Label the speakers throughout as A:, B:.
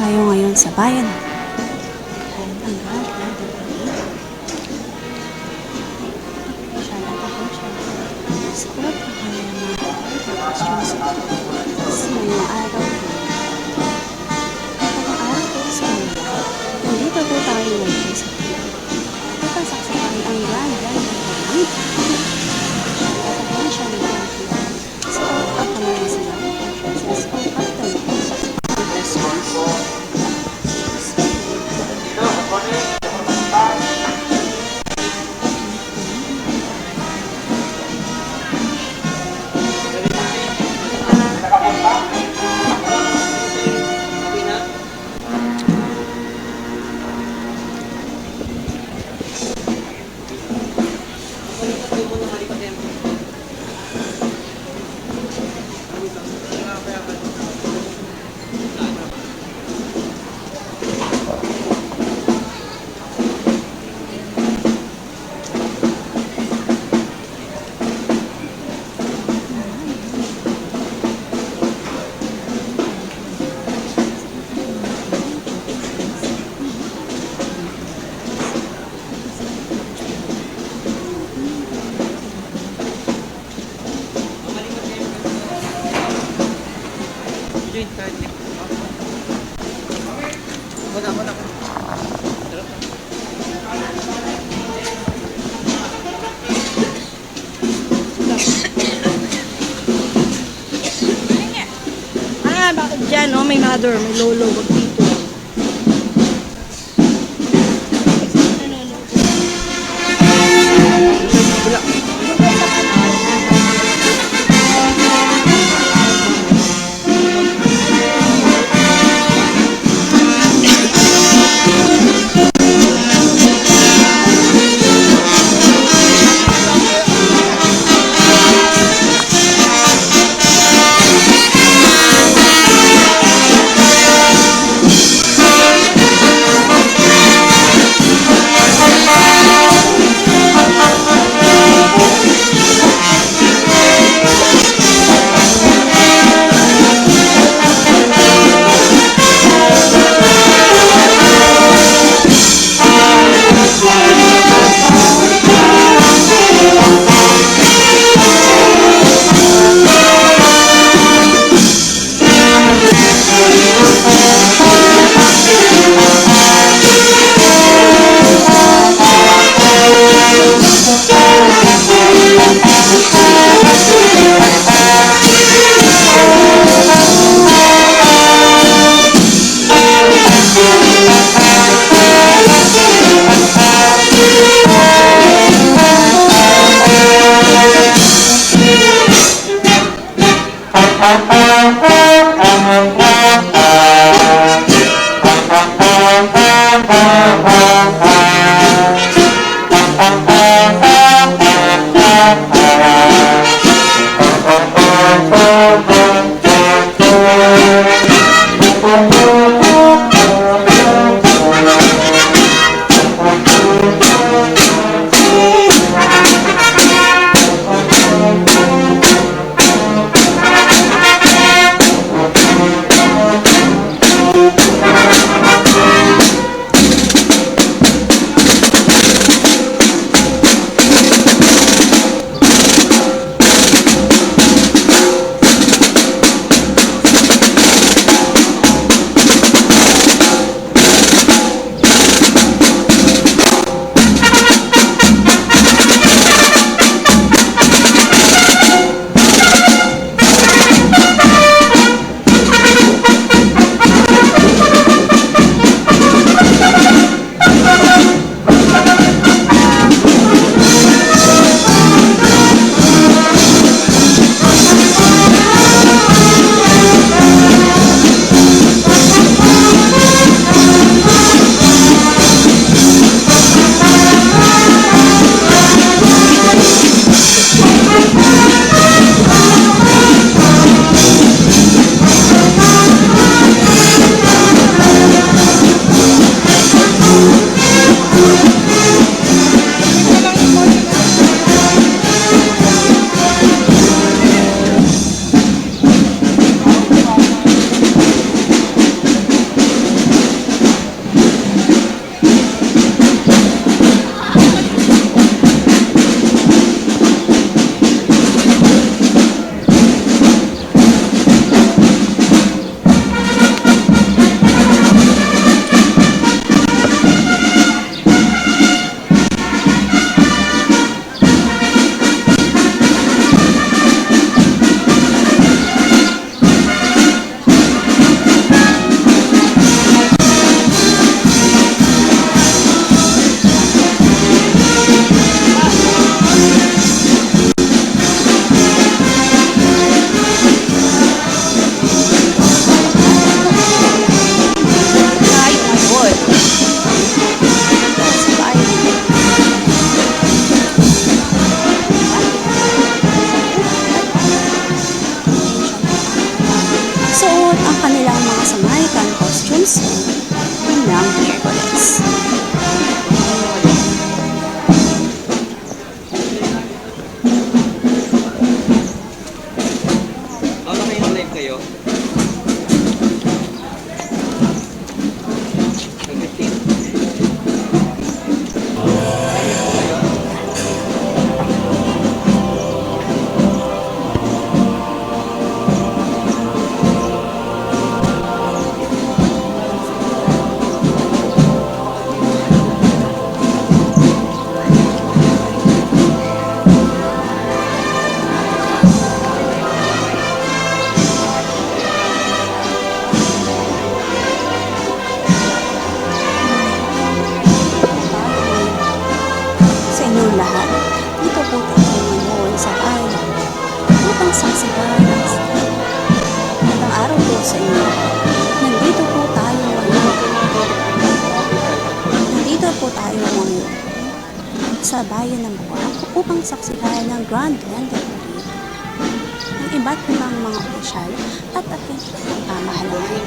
A: tayo ngayon sa bayan natin. Ayan, ang ganda ng gabi. Masyala ako siya. Squad pa kami ng mga costumes. Ngayong araw. Ngayong araw po sa kanila. Nandito po tayo ngayon sa kanila. Ipasaksakan ang ganda ng gabi. Masyala siya ng gabi. Squad pa kami ng sila. Squad pa tayo.
B: Bakit dyan, no? May mother, may lolo, wag dito.
A: Junsen ng Miyerkules.
C: Live kayo?
A: Sa inyong lahat, dito po tayo ngayon sa bayan upang saksihan ang araw po sa inyo. Nandito po tayo ngayon sa bayan ng Buwak upang saksihan ng Grand Lantern Parade ng iba't ibang mga opisyal at ating pamahalaan.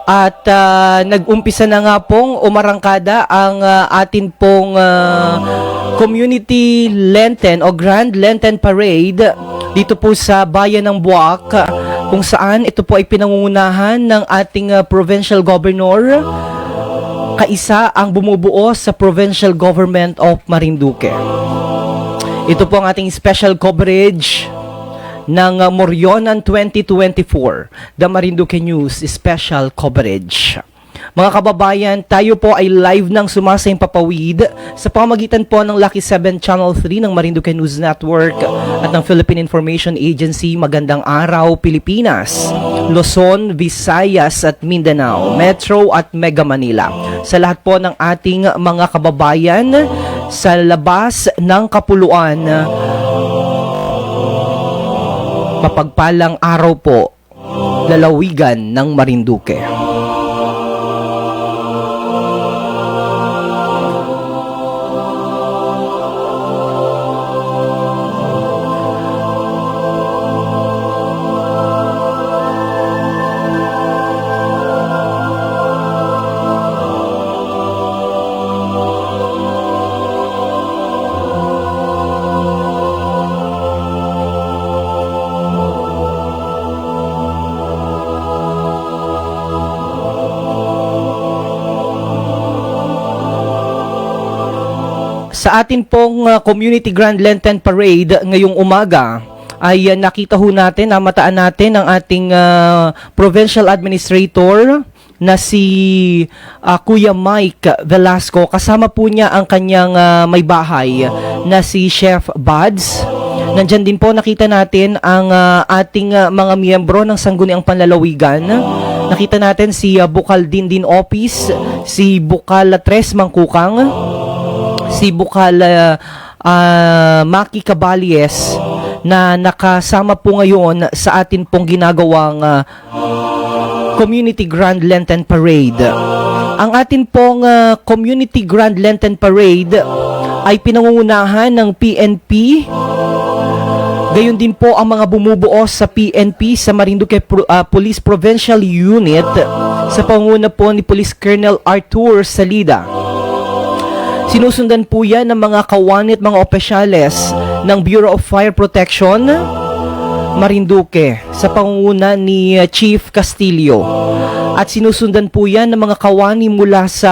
D: At nag-umpisa na nga pong umarangkada ang atin pong Community Lenten o Grand Lenten Parade dito po sa bayan ng Buwak, kung saan ito po ay pinangungunahan ng ating Provincial Governor, kaisa ang bumubuo sa Provincial Government of Marinduque. Ito po ang ating special coverage ng Morionan 2024, The Marinduque News Special Coverage. Mga kababayan, tayo po ay live ng Sumasayang Papawid sa pamamagitan po ng Lucky 7 Channel 3 ng Marinduque News Network at ng Philippine Information Agency. Magandang araw, Pilipinas, Luzon, Visayas at Mindanao, Metro at Mega Manila. Sa lahat po ng ating mga kababayan sa labas ng kapuluan, mapagpalang araw po, lalawigan ng Marinduque. Sa atin pong Community Grand Lenten Parade ngayong umaga ay nakita ho natin, namataan natin ang ating Provincial Administrator na si Kuya Mike Velasco. Kasama po niya ang kanyang may bahay na si Chef Buds. Nandyan din po nakita natin ang ating mga miyembro ng Sangguniang Panlalawigan. Nakita natin si Bukal Dindin Opis, si Bukal Tres Mangkukang, si Bukal Maki Cabalies na nakasama po ngayon sa atin pong ginagawang Community Grand Lenten Parade. Ang atin pong Community Grand Lenten Parade ay pinangungunahan ng PNP. Gayon din po ang mga bumubuo sa PNP sa Marinduque Police Provincial Unit sa pangunguna po ni Police Colonel Arthur Salida. Sinusundan po yan ng mga kawani at mga opisyales ng Bureau of Fire Protection Marinduque sa pangunguna ni Chief Castillo. At sinusundan po yan ng mga kawani mula sa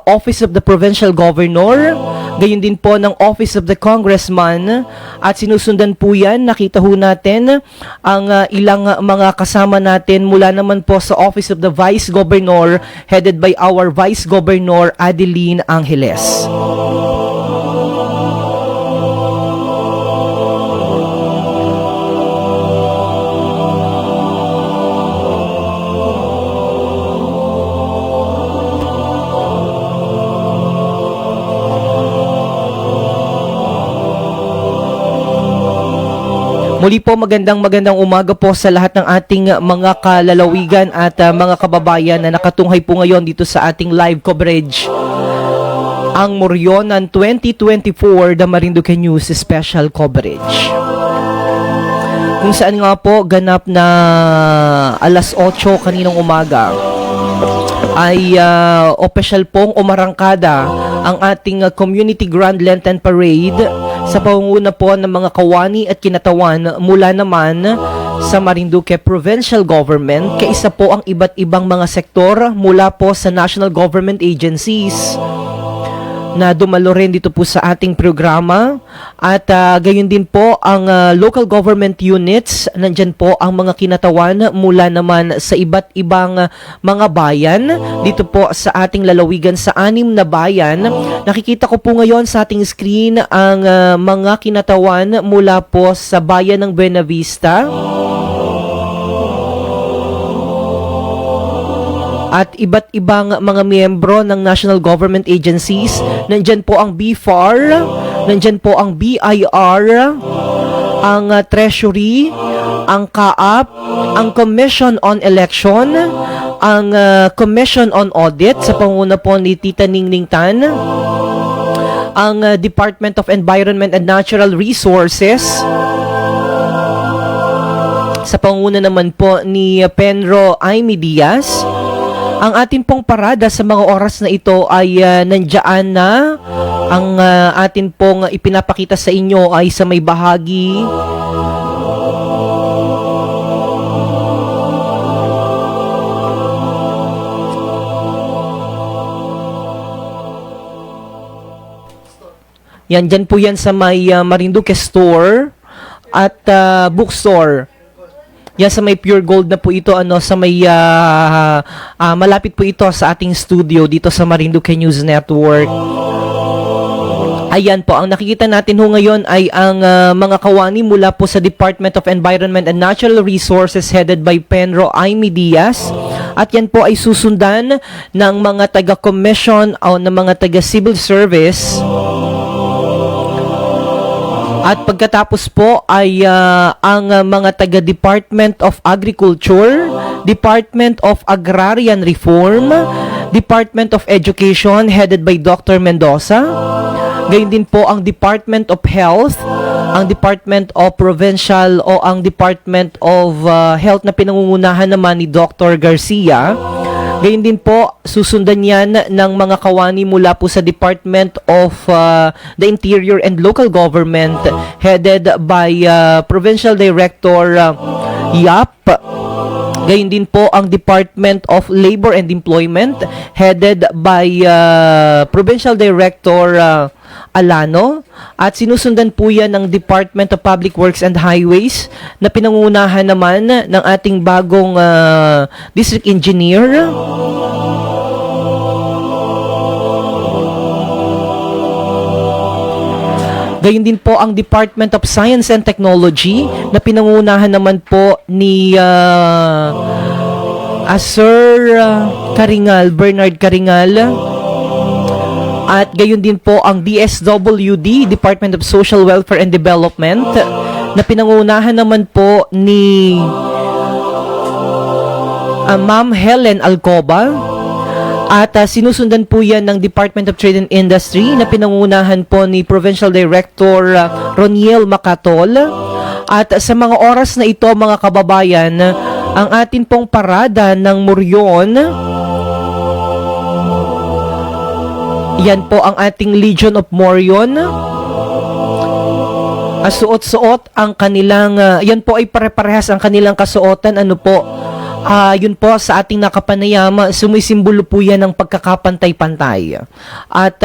D: Office of the Provincial Governor, gayon din po ng Office of the Congressman, at sinusundan po yan, nakita ho natin ang ilang mga kasama natin mula naman po sa Office of the Vice Governor, headed by our Vice Governor Adeline Angeles. Muli po magandang umaga po sa lahat ng ating mga kalalawigan at mga kababayan na nakatunghay po ngayon dito sa ating live coverage. Ang Morionan 2024 The Marinduque News Special Coverage. Kung saan nga po ganap na alas 8 kaninang umaga ay opisyal pong umarangkada ang ating Community Grand Lenten Parade sa pangunguna po ng mga kawani at kinatawan mula naman sa Marinduque Provincial Government, kaisa po ang iba't ibang mga sektor mula po sa national government agencies na dumalo rin dito po sa ating programa, at gayon din po ang local government units. Nandyan po ang mga kinatawan mula naman sa iba't ibang mga bayan dito po sa ating lalawigan sa 6 na bayan. Nakikita ko po ngayon sa ating screen ang mga kinatawan mula po sa bayan ng Buenavista at iba't ibang mga miyembro ng national government agencies. Nandyan po ang BFAR, nandyan po ang BIR, ang Treasury, ang CAAP, ang Commission on Election, ang Commission on Audit sa pangunguna po ni Tita Ningning Tan, ang Department of Environment and Natural Resources sa pangunguna naman po ni Penro Aimee Diaz. Ang ating pong parada sa mga oras na ito ay nandiyan na. Ang atin pong ipinapakita sa inyo ay sa may bahagi yan, dyan po yan sa may Marinduque Store at bookstore. Yan sa may Pure Gold na po ito, sa may malapit po ito sa ating studio dito sa Marinduque News Network. Ayan po, ang nakikita natin ho ngayon ay ang mga kawani mula po sa Department of Environment and Natural Resources headed by Penro Aimee Diaz. At yan po ay susundan ng mga taga-commission o ng mga taga-civil service. At pagkatapos po ay ang mga taga-Department of Agriculture, Department of Agrarian Reform, Department of Education headed by Dr. Mendoza. Gayon din po ang Department of Health, ang Department of Provincial o ang Department of Health na pinangungunahan naman ni Dr. Garcia. Gayon din po, susundan yan ng mga kawani mula po sa Department of the Interior and Local Government headed by Provincial Director Yap. Gayon din po ang Department of Labor and Employment headed by Provincial Director Alano, at sinusundan po yan ng Department of Public Works and Highways na pinangungunahan naman ng ating bagong District Engineer. Gayon din po ang Department of Science and Technology na pinangunahan naman po ni Sir Bernard Karingal. At gayon din po ang DSWD, Department of Social Welfare and Development, na pinangunahan naman po ni Ma'am Helen Alcoba. At sinusundan po yan ng Department of Trade and Industry na pinangunahan po ni Provincial Director Roniel Macatol. At sa mga oras na ito, mga kababayan, ang atin pong parada ng Muryon, yan po ang ating Legion of Morion. Suot-suot ang kanilang, yan po ay pare-parehas ang kanilang kasuotan. Ano po? Yun po sa ating nakapanayam, sumisimbolo po yan ng pagkakapantay-pantay. At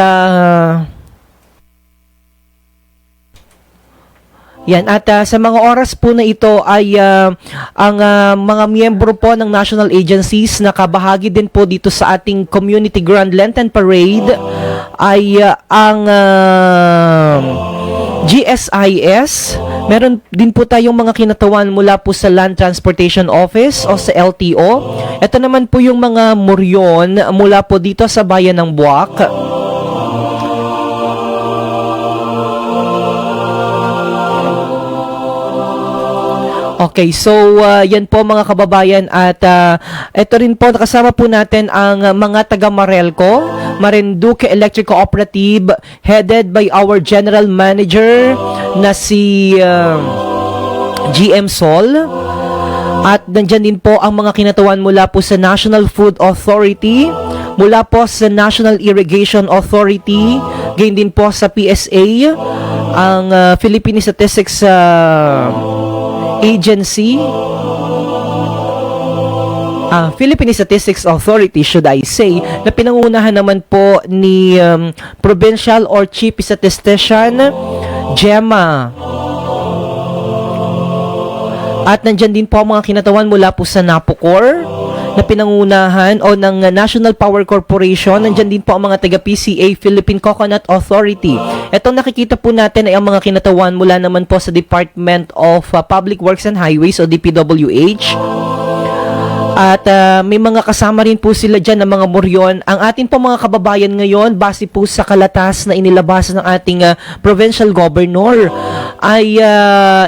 D: yan, at sa mga oras po na ito ay ang mga miyembro po ng national agencies na kabahagi din po dito sa ating Community Grand Lenten Parade ay ang GSIS. Meron din po tayong mga kinatawan mula po sa Land Transportation Office o sa LTO. Ito naman po yung mga Muryon mula po dito sa bayan ng Buwak. Okay, so yan po mga kababayan, at ito rin po, nakasama po natin ang mga taga Marelco, Marinduque Electric Cooperative, headed by our General Manager na si GM Sol. At nandyan din po ang mga kinatawan mula po sa National Food Authority, mula po sa National Irrigation Authority, gayon din po sa PSA, ang Philippine Statistics Agency, Philippine Statistics Authority, should I say, na pinangunahan naman po ni Provincial or Chief Statistician Gemma. At nandyan din po ang mga kinatawan mula po sa NAPOCOR na pinangunahan o ng National Power Corporation. Nandyan din po ang mga taga-PCA, Philippine Coconut Authority. Itong nakikita po natin ay ang mga kinatawan mula naman po sa Department of Public Works and Highways o DPWH. At may mga kasama rin po sila dyan ng mga Muryon. Ang atin po mga kababayan ngayon, base po sa kalatas na inilabas ng ating provincial governor, ay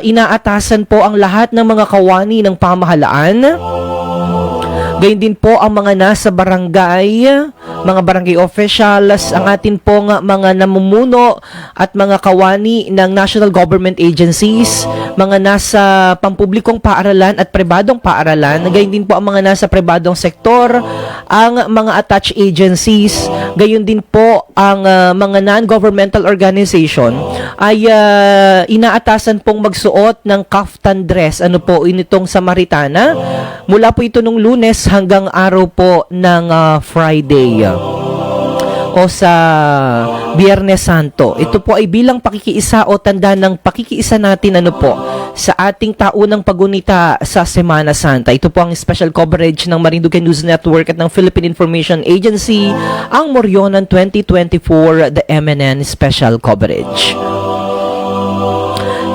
D: inaatasan po ang lahat ng mga kawani ng pamahalaan. Gayun din po ang mga nasa barangay, mga barangay officials, ang atin pong mga namumuno at mga kawani ng national government agencies, mga nasa pampublikong paaralan at pribadong paaralan, gayun din po ang mga nasa pribadong sektor, ang mga attached agencies, gayun din po ang mga non-governmental organization ay inaatasan pong magsuot ng kaftan dress, ano po, initong Samaritana, mula po ito nung Lunes hanggang araw po ng Friday o sa Biyernes Santo. Ito po ay bilang pakikiisa o tanda ng pakikiisa natin, ano po, sa ating taunang pagunita sa Semana Santa. Ito po ang special coverage ng Marinduque News Network at ng Philippine Information Agency, ang Moryonan 2024, the MNN Special Coverage.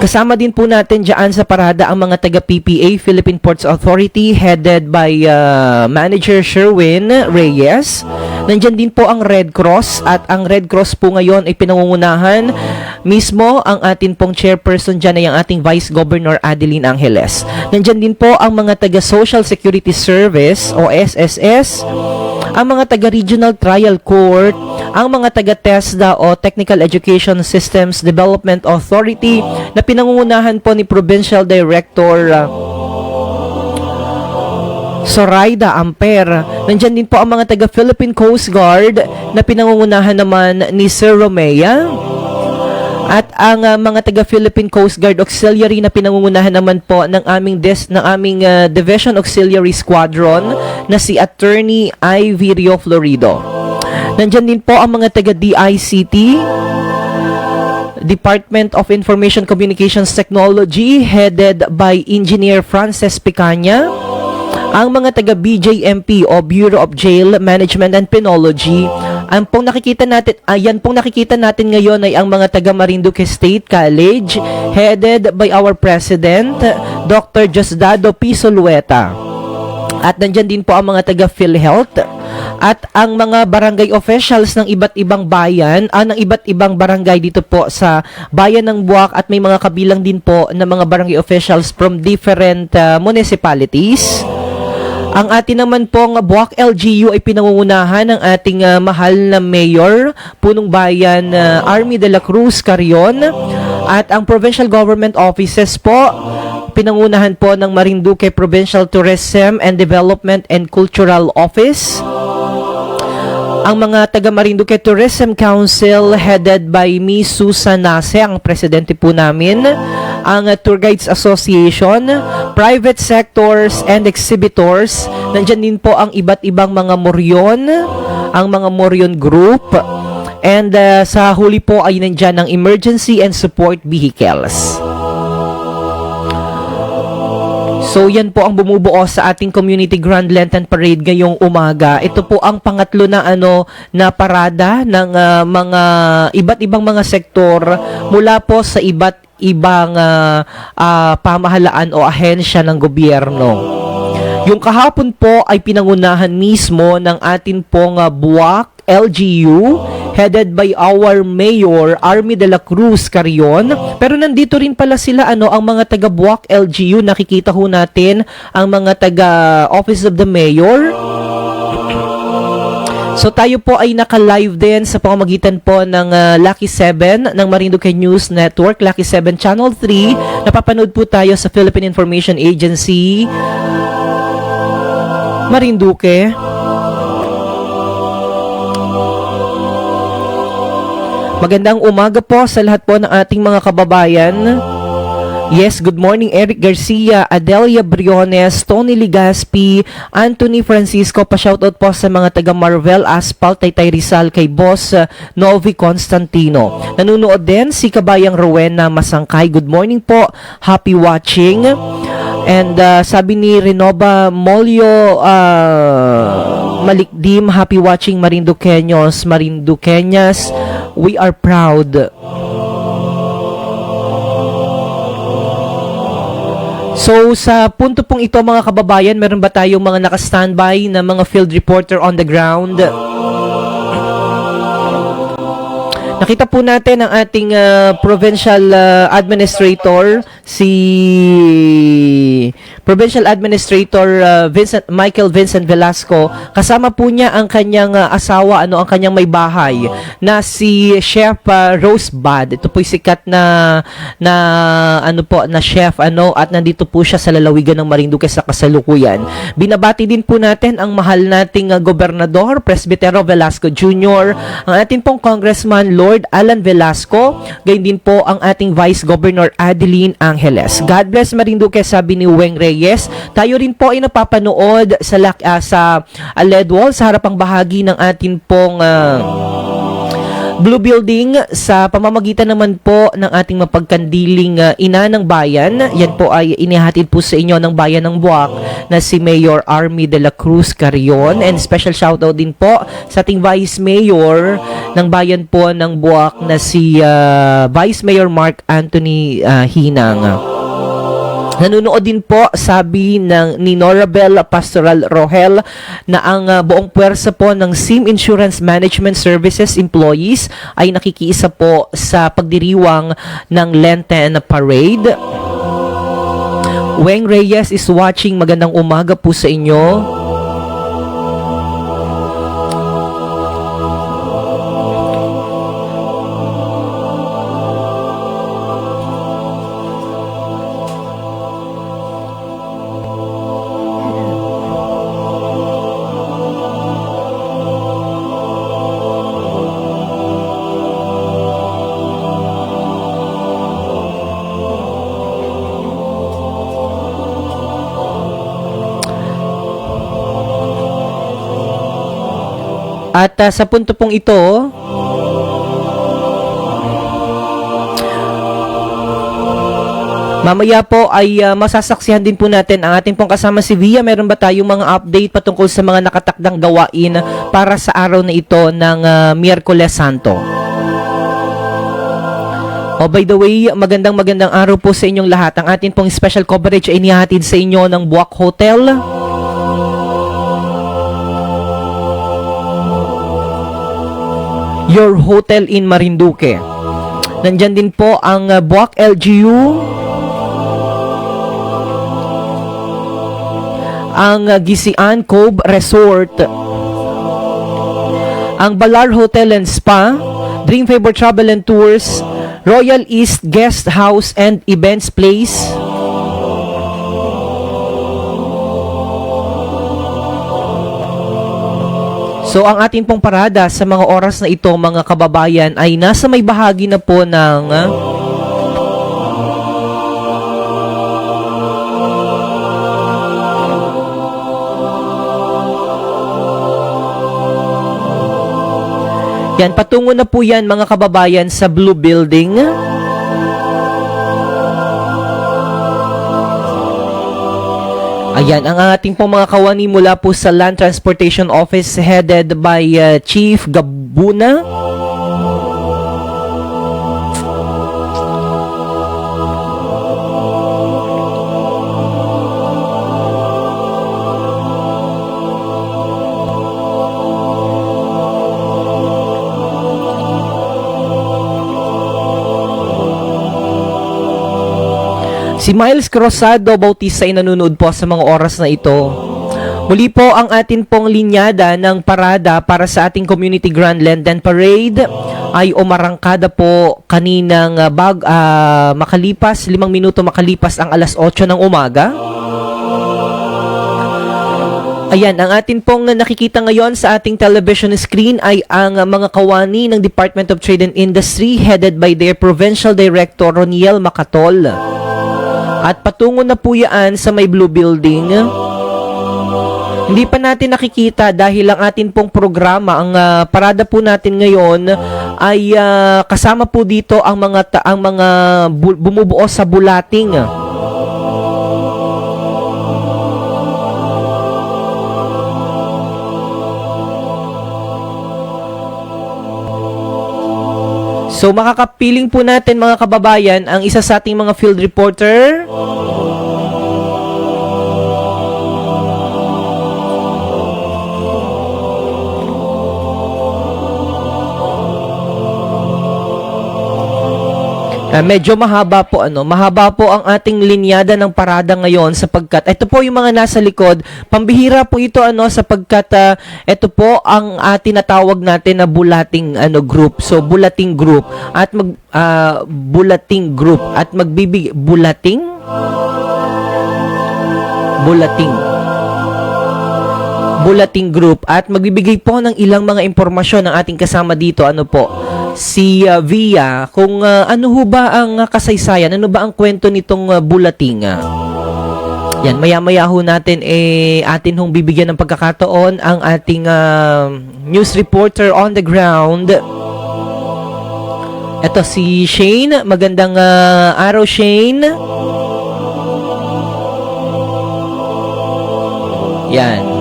D: Kasama din po natin dyan sa parada ang mga taga-PPA, Philippine Ports Authority, headed by Manager Sherwin Reyes. Nandyan din po ang Red Cross, at ang Red Cross po ngayon ay pinangungunahan mismo ang atin pong chairperson dyan ay ang ating Vice Governor Adeline Angeles. Nandyan din po ang mga taga-Social Security Service o SSS, ang mga taga-Regional Trial Court, ang mga taga-TESDA o Technical Education Systems Development Authority na pinangungunahan po ni Provincial Director Zoraida Amper. Nandyan din po ang mga taga-Philippine Coast Guard na pinangungunahan naman ni Sir Romea. At ang mga taga-Philippine Coast Guard Auxiliary na pinangungunahan naman po ng aming Division Auxiliary Squadron na si Attorney Ivirio Florido. Nandyan din po ang mga taga-DICT, Department of Information Communications Technology, headed by Engineer Frances Picaña. Ang mga taga-BJMP o Bureau of Jail Management and Penology, Ang pong nakikita natin, yan pong nakikita natin ngayon ay ang mga taga Marinduque State College headed by our President, Dr. Diosdado P. Solueta. At nandyan din po ang mga taga PhilHealth at ang mga barangay officials ng iba't ibang bayan, ng iba't ibang barangay dito po sa bayan ng Buwak, at may mga kabilang din po na mga barangay officials from different municipalities. Ang atin naman pong Buwak LGU ay pinangungunahan ng ating mahal na Mayor, Punong Bayan Army de la Cruz Carrion, at ang provincial government offices po pinangunahan po ng Marinduque Provincial Tourism and Development and Cultural Office. Ang mga taga Marinduque Tourism Council headed by Miss Susan Nase, ang presidente po namin. Ang Tour Guides Association, private sectors and exhibitors. Nandyan din po ang iba't ibang mga moryon, ang mga moryon group. And sa huli po ay nandyan ang emergency and support vehicles. So yan po ang bumubuo sa ating Community Grand Lantern Parade ngayong umaga. Ito po ang pangatlo na na parada ng mga iba't ibang mga sektor mula po sa iba't ibang pamahalaan o ahensya ng gobyerno. Yung kahapon po ay pinangunahan mismo ng atin pong Buwak LGU headed by our Mayor Army de la Cruz Carrion. Pero nandito rin pala sila ang mga taga Buwak LGU. Nakikita ho natin ang mga taga Office of the Mayor. So tayo po ay naka-live din sa pamamagitan po ng Lucky 7 ng Marinduque News Network, Lucky 7 Channel 3. Napapanood po tayo sa Philippine Information Agency Marinduque. Magandang umaga po sa lahat po ng ating mga kababayan. Yes, good morning Eric Garcia, Adelia Briones, Tony Ligaspi, Anthony Francisco, pa-shoutout po sa mga taga Marvel Asphalt, Taytay Rizal, kay Boss Novi Constantino. Nanunood din si Kabayang Rowena Masangkay. Good morning po, happy watching. And sabi ni Renova Molio Malikdim, happy watching Marinduqueños, Marinduqueñas. We are proud. So, sa punto pong ito mga kababayan, meron ba tayong mga naka-standby na mga field reporter on the ground? Nakita po natin ang ating provincial administrator, si Provincial Administrator Michael Vincent Velasco. Kasama po niya ang kanyang asawa, ang kanyang may bahay, na si Chef Rosebud. Ito po sikat na chef, at nandito po siya sa lalawigan ng Marinduque sa kasalukuyan. Binabati din po natin ang mahal nating gobernador, Presbitero Velasco Jr., ang ating pong Congressman Lord Alan Velasco, gayon din po ang ating Vice Governor Adeline Angeles. God bless Marinduque, sabi ni Weng Reyes. Tayo rin po ay napapanood sa LED wall sa harapang bahagi ng ating pong Blue Building sa pamamagitan naman po ng ating mapagkandiling ina ng bayan. Yan po ay inihatid po sa inyo ng bayan ng Buwak na si Mayor Army de la Cruz Carrion. And special shoutout din po sa ating Vice Mayor ng bayan po ng Buwak na si Vice Mayor Mark Anthony Hinang. Nanunood din po, sabi ni Norabel Pastoral Rohel, na ang buong puwersa po ng SIM Insurance Management Services employees ay nakikiisa po sa pagdiriwang ng Lenten Parade. Weng Reyes is watching. Magandang umaga po sa inyo. At sa punto pong ito, Mamaya po ay masasaksihan din po natin ang ating pong kasama si Via. Meron ba tayong mga update patungkol sa mga nakatakdang gawain para sa araw na ito ng Miyerkules Santo? Oh, by the way, magandang araw po sa inyong lahat. Ang ating pong special coverage ay inihatid sa inyo ng Buwak Hotel. Your Hotel in Marinduque. Nandyan din po ang Buwak LGU, ang Gisian Cove Resort, ang Balar Hotel and Spa, Dream Favor Travel and Tours, Royal East Guest House and Events Place, so ang ating pong parada sa mga oras na ito mga kababayan ay nasa may bahagi na po ng yan, patungo na po yan mga kababayan sa Blue Building. Ayan, ang ating pong mga kawani mula po sa Land Transportation Office headed by Chief Gabuna. Si Miles Cruzado Bautista ay nanonood po sa mga oras na ito. Muli po ang atin pong linyada ng parada para sa ating Community Grand Lenten Parade ay umarangkada po kaninang makalipas, 5 minuto makalipas ang alas 8 ng umaga. Ayan, ang atin pong nakikita ngayon sa ating television screen ay ang mga kawani ng Department of Trade and Industry headed by their Provincial Director Roniel Macatol. At patungo na po yan sa may Blue Building. Hindi pa natin nakikita dahil ang atin pong programa, ang parada po natin ngayon ay kasama po dito ang mga bumubuo sa bulating. So makakapiling po natin mga kababayan ang isa sa ating mga field reporter. Medyo mahaba po ang ating linyada ng parada ngayon sapagkat ito po yung mga nasa likod. Pambihira po ito sapagkat ito po ang tinatawag natin na bulating group. So bulating group at bulating group at magbibigay bulating group at magbibigay po ng ilang mga impormasyon ng ating kasama dito si Via kung ano ho ba ang kasaysayan, ano ba ang kwento nitong bulating. Yan, maya-maya ho natin atin hong bibigyan ng pagkakataon ang ating news reporter on the ground. Ito si Shane. Magandang araw, Shane. Yan.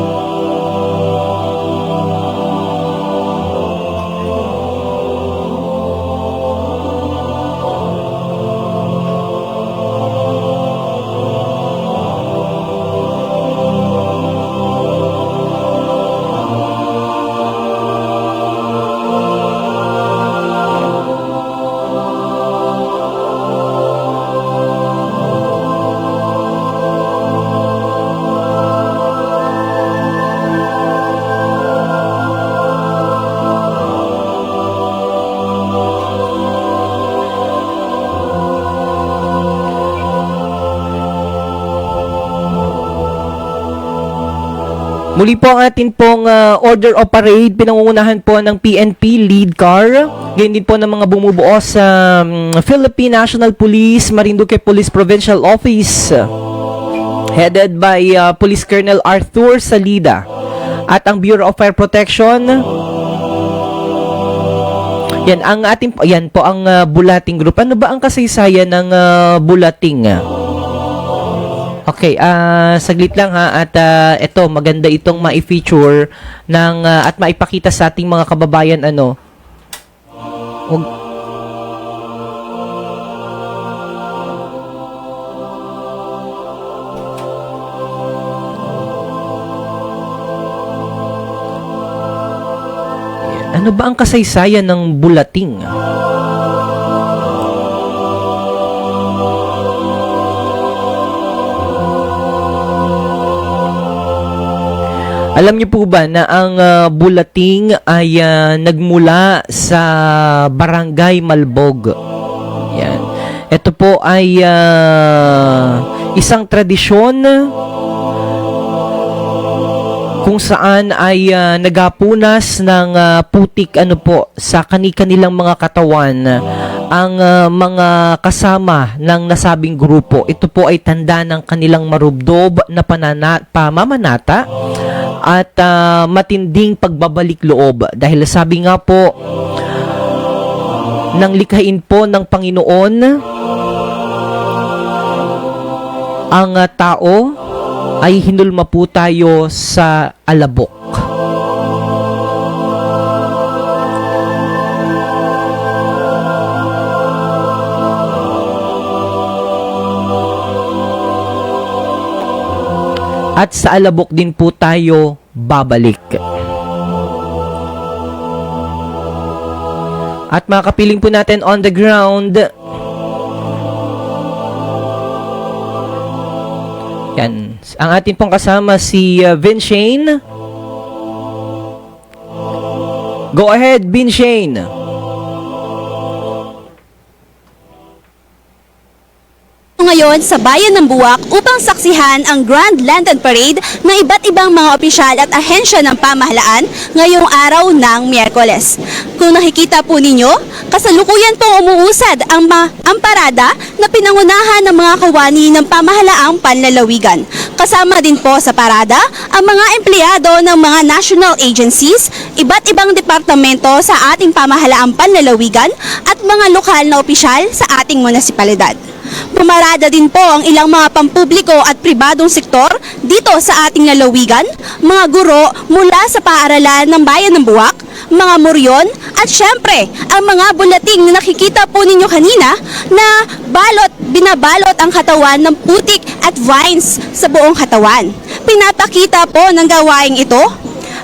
D: Muli po ang atin pong order of parade, pinangungunahan po ng PNP lead car. Ganyan din po ng mga bumubuo sa Philippine National Police, Marinduque Police Provincial Office, headed by Police Colonel Arthur Salida. At ang Bureau of Fire Protection, Yan ang ating yan po ang Bulating Group. Ano ba ang kasaysayan ng Bulating? Okay, saglit lang ha, at ito maganda itong mai-feature ng at maipakita sa ating mga kababayan ano ba ang kasaysayan ng Bulating? Alam niyo po ba na ang Bulating ay nagmula sa Barangay Malbog? Yan. Ito po ay isang tradisyon kung saan ay nagapunas ng putik sa kanilang mga katawan ang mga kasama ng nasabing grupo. Ito po ay tanda ng kanilang marubdob na pamamanata at matinding pagbabalik loob. Dahil sabi nga po ng likhain po ng Panginoon, ang tao ay hinulma po tayo sa alabok. At sa alabok din po tayo babalik. At mga kapiling po natin on the ground, yan, ang ating pong kasama si Vinshane. Go ahead, Vinshane.
A: Ngayon sa Bayan ng Buwak upang saksihan ang Grand Lantern Parade ng iba't ibang mga opisyal at ahensya ng pamahalaan ngayong araw ng Miyerkules. Kung nakikita po ninyo, kasalukuyan pong umuusad ang parada na pinangunahan ng mga kawani ng pamahalaang panlalawigan. Kasama din po sa parada ang mga empleyado ng mga national agencies, iba't ibang departamento sa ating pamahalaang panlalawigan at mga lokal na opisyal sa ating munisipalidad. Pumarada din po ang ilang mga pampubliko at pribadong sektor dito sa ating lalawigan, mga guro mula sa paaralan ng Bayan ng Buwak, mga moryon at syempre ang mga bulating na nakikita po ninyo kanina na binabalot ang katawan ng putik at vines sa buong katawan. Pinapakita po ng gawaing ito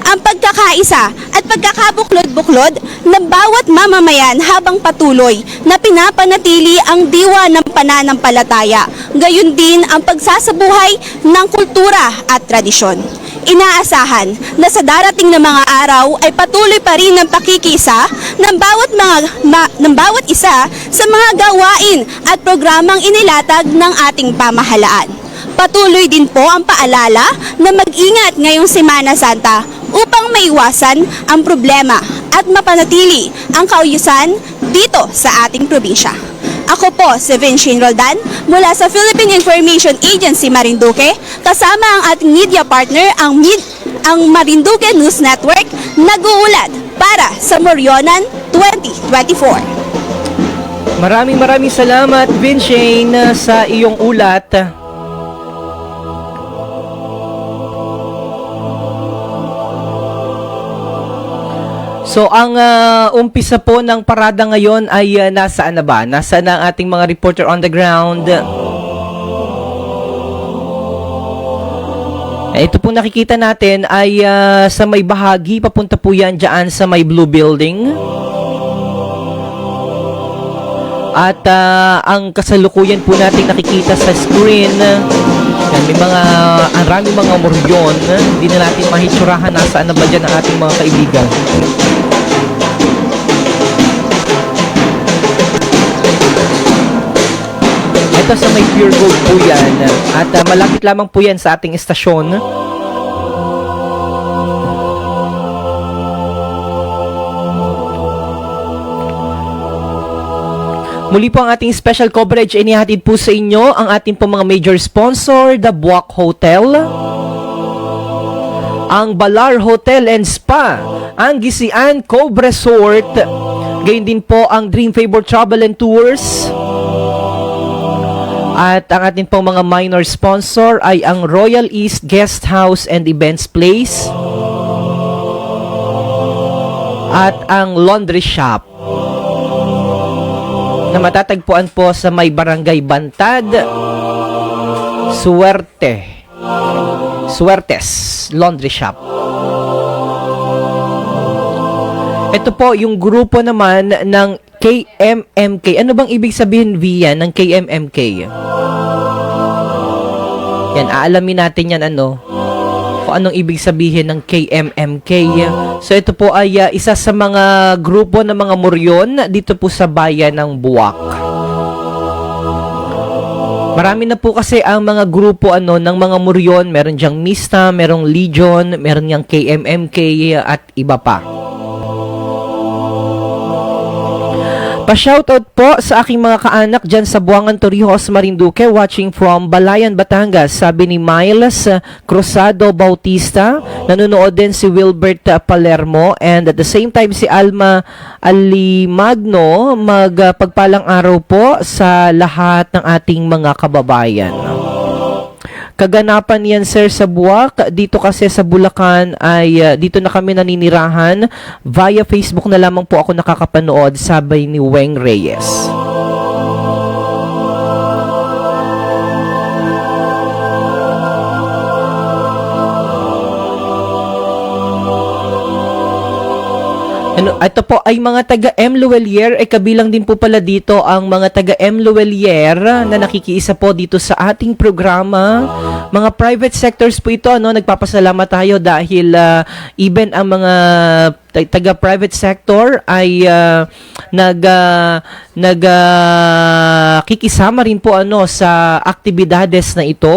A: ang pagkakaisa at pagkakabuklod-buklod ng bawat mamamayan habang patuloy na pinapanatili ang diwa ng pananampalataya, gayon din ang pagsasabuhay ng kultura at tradisyon. Inaasahan na sa darating na mga araw ay patuloy pa rin ang pakikisa ng bawat isa sa mga gawain at programang inilatag ng ating pamahalaan. Patuloy din po ang paalala na mag-ingat ngayong Semana Santa upang maiwasan ang problema at mapanatili ang kaayusan dito sa ating probinsya. Ako po si Vinshane Roldan mula sa Philippine Information Agency Marinduque, kasama ang ating media partner ang Marinduque News Network, nag-uulat para sa Moryonan 2024.
D: Maraming salamat, Vinshane, sa iyong ulat. So, ang umpisa po ng parada ngayon ay nasaan na ba? Nasaan na ang ating mga reporter on the ground? Ito po nakikita natin ay sa may bahagi, papunta po yan dyan sa may blue building. At ang kasalukuyan po natin nakikita sa screen, yan, may maraming mga moryon. Hindi na natin mahitsurahan nasaan na ba dyan ang ating mga kaibigan. Ito sa may Pure Gold po yan. At malapit lamang po yan sa ating estasyon. Muli po ang ating special coverage ay inihatid po sa inyo ang ating po mga major sponsor, The Buwak Hotel, ang Balar Hotel and Spa, ang Gisian Cove Resort, Gayun din po ang Dream Favor Travel and Tours. At ang ating pong mga minor sponsor ay ang Royal East Guest House and Events Place at ang Laundry Shop na matatagpuan po sa may Barangay Bantad, Suertes Laundry Shop. Ito po yung grupo naman ng KMMK. Ano bang ibig sabihin, Via, ng KMMK? Yan, aalamin natin yan kung anong ibig sabihin ng KMMK. So ito po ay isa sa mga grupo ng mga Moryon dito po sa bayan ng Buwak. Marami na po kasi ang mga grupo ng mga Moryon. Meron diyang Mista, merong Legion, meron diyang KMMK at iba pa. Pa-shoutout po sa aking mga kaanak dyan sa Buangan, Torrijos, Marinduque, watching from Balayan, Batangas. Sabi ni Miles Cruzado Bautista, nanonood din si Wilbert Palermo, and at the same time si Alma Alimagno. Magpagpalang araw po sa lahat ng ating mga kababayan. Kaganapan yan, sir, sa Buwak. Dito kasi sa Bulacan ay dito na kami naninirahan. Via Facebook na lamang po ako nakakapanood, sabi ni Weng Reyes. Ito po ay mga taga M. Luelier, kabilang din po pala dito ang mga taga M. Luelier na nakikiisa po dito sa ating programa. Mga private sectors po ito, nagpapasalamat tayo dahil even ang mga taga-private sector ay kikisama rin po sa aktibidades na ito.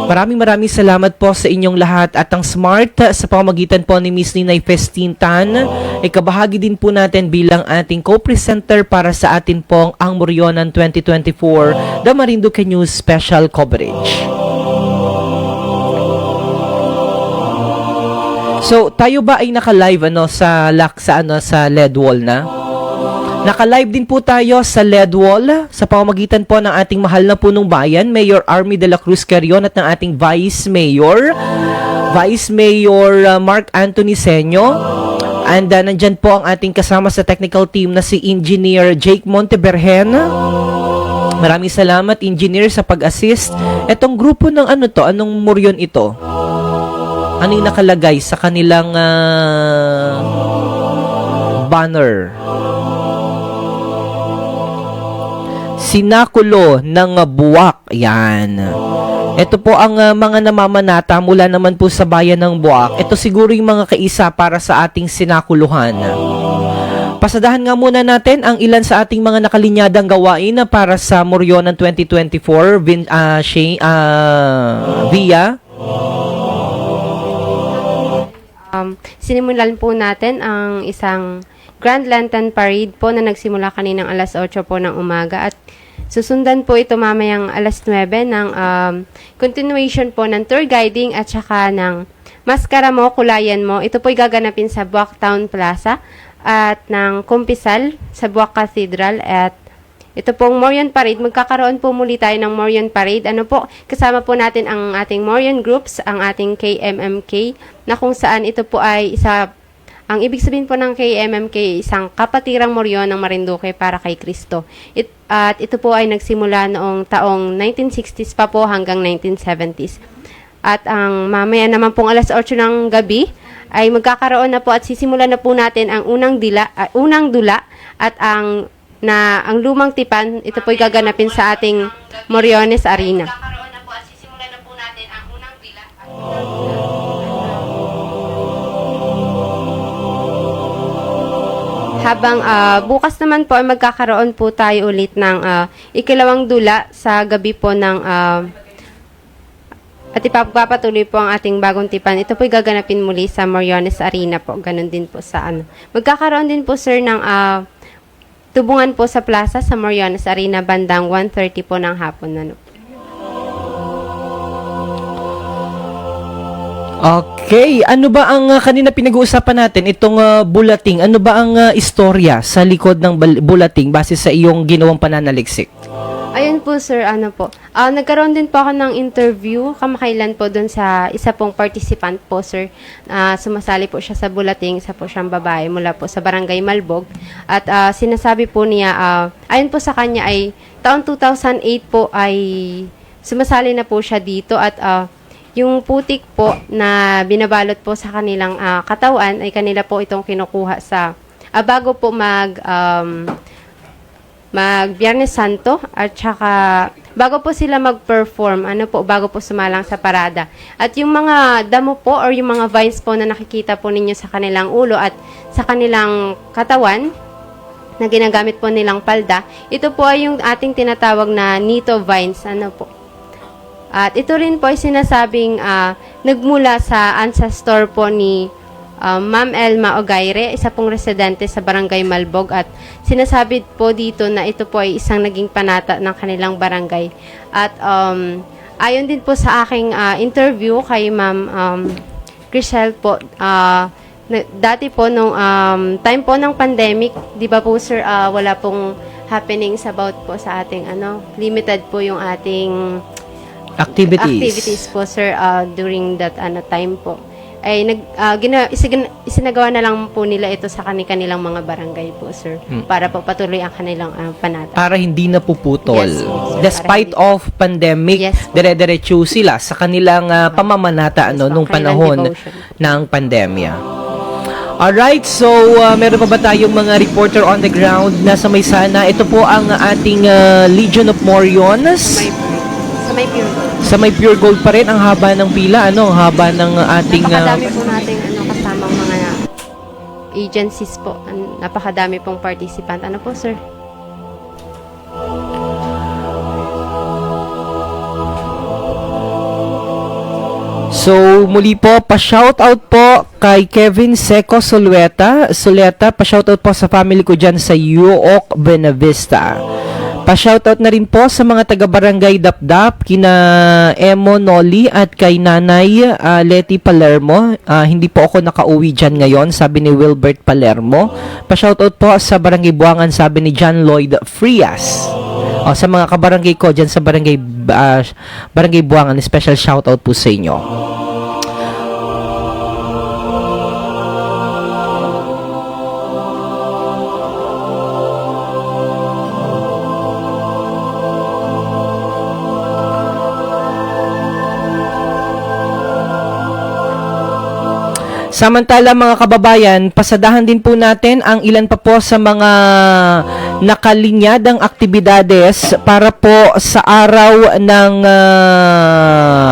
D: Maraming salamat po sa inyong lahat at ang Smart sa pamamagitan po ni Miss Ninay Festintan ay kabahagi din po natin bilang ating co-presenter para sa atin pong ang Moryonan 2024 The Marinduque News Special Coverage. So, tayo ba ay naka-live sa LED wall na? Naka-live din po tayo sa LED wall sa pamamagitan po ng ating mahal na punong bayan, Mayor Army de la Cruz Carrion, at ng ating Vice Mayor Mark Anthony Senyo. And nandyan po ang ating kasama sa technical team na si Engineer Jake Monteberhen. Maraming salamat, Engineer, sa pag-assist. Etong grupo ng anong Moryon ito? Ano yung nakalagay sa kanilang banner? Sinakulo ng Buwak. Yan. Ito po ang mga namamanata mula naman po sa bayan ng Buwak. Ito siguro yung mga kaisa para sa ating sinakuluhan. Pasadahan nga muna natin ang ilan sa ating mga nakalinyadang gawain para sa Moryonan 2024 via
E: sinimulan po natin ang isang Grand Lantern Parade po na nagsimula kaninang alas 8 po ng umaga at susundan po ito mamayang alas 9 ng continuation po ng tour guiding at saka ng Maskara Mo, Kulayan Mo. Ito po'y gaganapin sa Buwak Town Plaza at ng Kumpisal sa Buwak Cathedral at ito pong Moryon Parade. Magkakaroon po muli tayo ng Moryon Parade. Kasama po natin ang ating Moryon groups, ang ating KMMK na kung saan ito po ay ang ibig sabihin po ng KMMK, isang kapatirang Moryon ng Marinduque para kay Kristo. At ito po ay nagsimula noong taong 1960s pa po hanggang 1970s. At ang mamaya naman pong alas 8 ng gabi ay magkakaroon na po at sisimulan na po natin ang unang dula at ang lumang tipan. Ito po ay gaganapin sa ating Moriones Arena. Magkakaroon na po at sisimulan na po natin ang unang dila at habang bukas naman po ay magkakaroon po tayo ulit ng ikalawang dula sa gabi po ng at ipapatuloy po ang ating bagong tipan. Ito po ay gaganapin muli sa Moriones Arena po. Ganon din po sa Magkakaroon din po sir ng tubungan po sa plaza sa Moriones Arena bandang 1:30 po ng hapon.
D: Okay, ano ba ang kanina pinag-uusapan natin, itong bulating? Ano ba ang istorya sa likod ng bulating base sa iyong ginawang pananaliksik?
E: Ayun po sir, ano po. Nagkaroon din po ako ng interview kamakailan po doon sa isa pong participant po sir. Sumasali po siya sa bulating, isa po siyang babae mula po sa Barangay Malbog. At sinasabi po niya, ayon po sa kanya ay taon 2008 po ay sumasali na po siya dito at yung putik po na binabalot po sa kanilang katawan ay kanila po itong kinukuha sa bago po mag Biyernes Santo at saka bago po sila mag-perform, bago po sumalang sa parada. At yung mga damo po or yung mga vines po na nakikita po ninyo sa kanilang ulo at sa kanilang katawan na ginagamit po nilang palda, ito po ay yung ating tinatawag na nito vines, At ito rin po ay sinasabing nagmula sa ancestor po ni Ma'am Elma Ogaire, isa pong residente sa Barangay Malbog at sinasabi po dito na ito po ay isang naging panata ng kanilang barangay. At ayon din po sa aking interview kay Ma'am Chriselle po, dati po nung time po ng pandemic, di ba po sir, wala pong happenings about po sa ating limited po yung ating activities po sir during that time po ay isinagawa na lang po nila ito sa kanilang mga barangay po sir para po patuloy ang kanilang panata
D: para hindi na puputol.
E: Yes, sir,
D: despite of pandemic,
E: Yes,
D: dire-diretso sila sa kanilang pamamanata
E: Yes, po,
D: nung
E: kanilang
D: panahon
E: devotion.
D: ng pandemya. Alright, so meron pa ba tayong mga reporter on the ground na sa may sana? Ito po ang ating Legion of Morions. Sa may pure gold pa rin, ang haba ng pila, ang haba ng ating...
E: Napakadami po nating kasamang mga agencies po. Napakadami pong participant. Ano po, sir?
D: So, muli po, pa-shoutout po kay Kevin Seco Soleta, pa-shoutout po sa family ko dyan sa Uoc, Benavista. Pa-shoutout na rin po sa mga taga-barangay Dapdap, kina Emo Noli at kay Nanay Leti Palermo. Hindi po ako nakauwi dyan ngayon, sabi ni Wilbert Palermo. Pa-shoutout po sa Barangay Buangan, sabi ni John Lloyd Frias. Sa mga kabarangay ko dyan sa Barangay Buangan, special shoutout po sa inyo. Samantala mga kababayan, pasadahan din po natin ang ilan pa po sa mga nakalinyadang aktibidades para po sa araw ng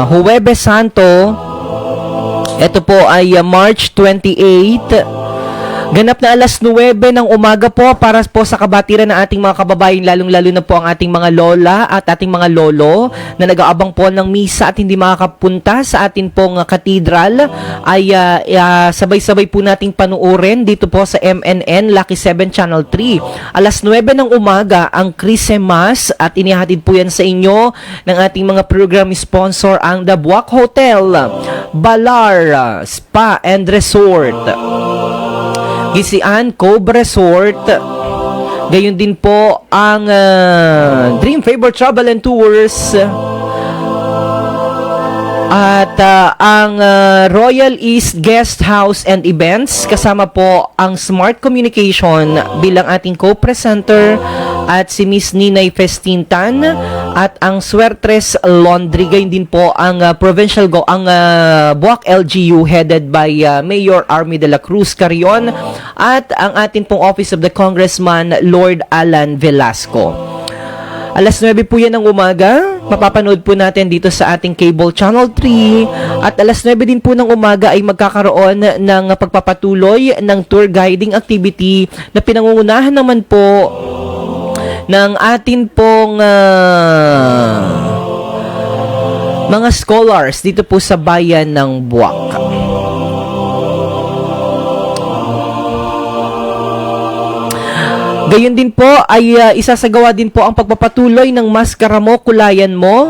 D: Huwebes Santo. Ito po ay March 28. Ganap na alas 9 ng umaga po para po sa kabatiran ng ating mga kababayan, lalong-lalo na po ang ating mga lola at ating mga lolo na nag-aabang po ng misa at hindi makakapunta sa atin pong katedral ay sabay-sabay po nating panuorin dito po sa MNN Lucky 7 Channel 3. Alas 9 ng umaga ang Christmas at inihatid po yan sa inyo ng ating mga program sponsor ang The Buwak Hotel, Balar Spa and Resort, Gisian Cove Resort, gayon din po ang Dream Favor Travel and Tours at ang Royal East Guest House and Events, kasama po ang Smart Communication bilang ating co-presenter at si Miss Ninay Festintan at ang Suertres Laundry, gayon din po ang Buwak LGU headed by Mayor Army de la Cruz Carrion at ang atin pong Office of the Congressman Lord Alan Velasco. Alas 9 po yan ng umaga, mapapanood po natin dito sa ating cable channel 3 at alas 9 din po ng umaga ay magkakaroon ng pagpapatuloy ng tour guiding activity na pinangungunahan naman po ng atin pong mga scholars dito po sa bayan ng Buwak. Gayon din po ay isasagawa din po ang pagpapatuloy ng Maskara Mo, Kulayan Mo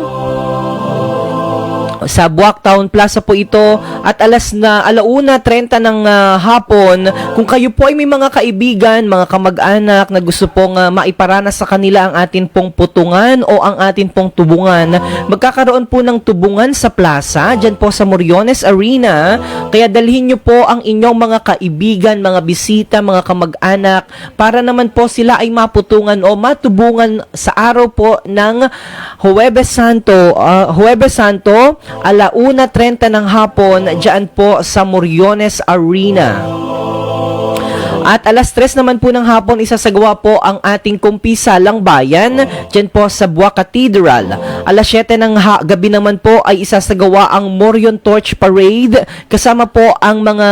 D: Sa Buwak Town Plaza po ito at alauna 30 ng hapon. Kung kayo po ay may mga kaibigan, mga kamag-anak na gusto pong maiparanas sa kanila ang atin pong putungan o ang atin pong tubungan, magkakaroon po ng tubungan sa plaza, dyan po sa Moriones Arena. Kaya dalhin nyo po ang inyong mga kaibigan, mga bisita, mga kamag-anak para naman po sila ay maputungan o matubungan sa araw po ng Huwebes Santo, alauna 30 ng hapon, dyan po sa Moriones Arena. At alas 3 naman po ng hapon, isasagawa po ang ating kumpisalang bayan dyan po sa Buwak Cathedral. Alas 7 ng gabi naman po ay isasagawa ang Morion Torch Parade kasama po ang mga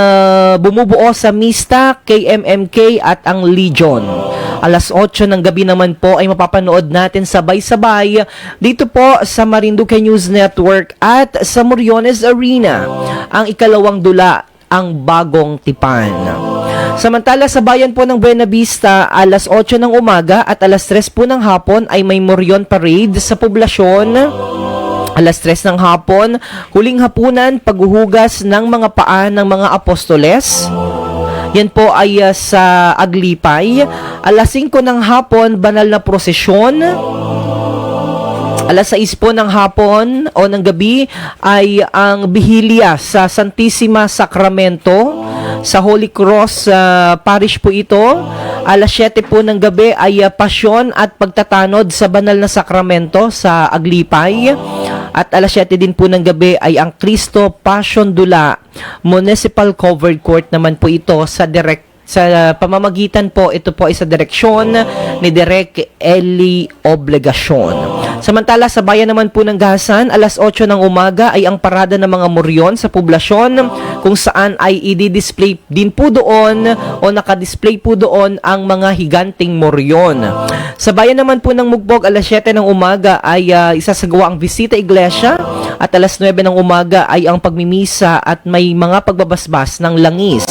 D: bumubuo sa Mista, KMMK at ang Legion. Alas 8 ng gabi naman po ay mapapanood natin sabay-sabay dito po sa Marinduque News Network at sa Moriones Arena ang ikalawang dula, ang Bagong Tipan. Samantala sa bayan po ng Buena Vista, alas 8 ng umaga at alas 3 po ng hapon ay may Morion Parade sa poblasyon. Alas 3 ng hapon, huling hapunan, paghuhugas ng mga paa ng mga apostoles. Yan po ay sa Aglipay. Alas 5 ng hapon, banal na prosesyon. Alas 6 po ng hapon o ng gabi ay ang Bihilya sa Santissima Sacramento. Sa Holy Cross Parish po ito. Alas 7 po ng gabi ay pasyon at pagtatanod sa banal na sakramento sa Aglipay. At alas 7 din po ng gabi ay ang Cristo Passion Dula. Municipal Covered Court naman po ito sa pamamagitan po, ito po ay sa direksyon ni Direk Eli Obligacion. Samantala sa bayan naman po ng Gahasan, alas 8 ng umaga ay ang parada ng mga moryon sa poblasyon kung saan ay i-display din po doon o nakadisplay po doon ang mga higanting moryon. Sa bayan naman po ng Mugbog, alas 7 ng umaga ay isasagawa ang bisita iglesia at alas 9 ng umaga ay ang pagmimisa at may mga pagbabasbas ng langis.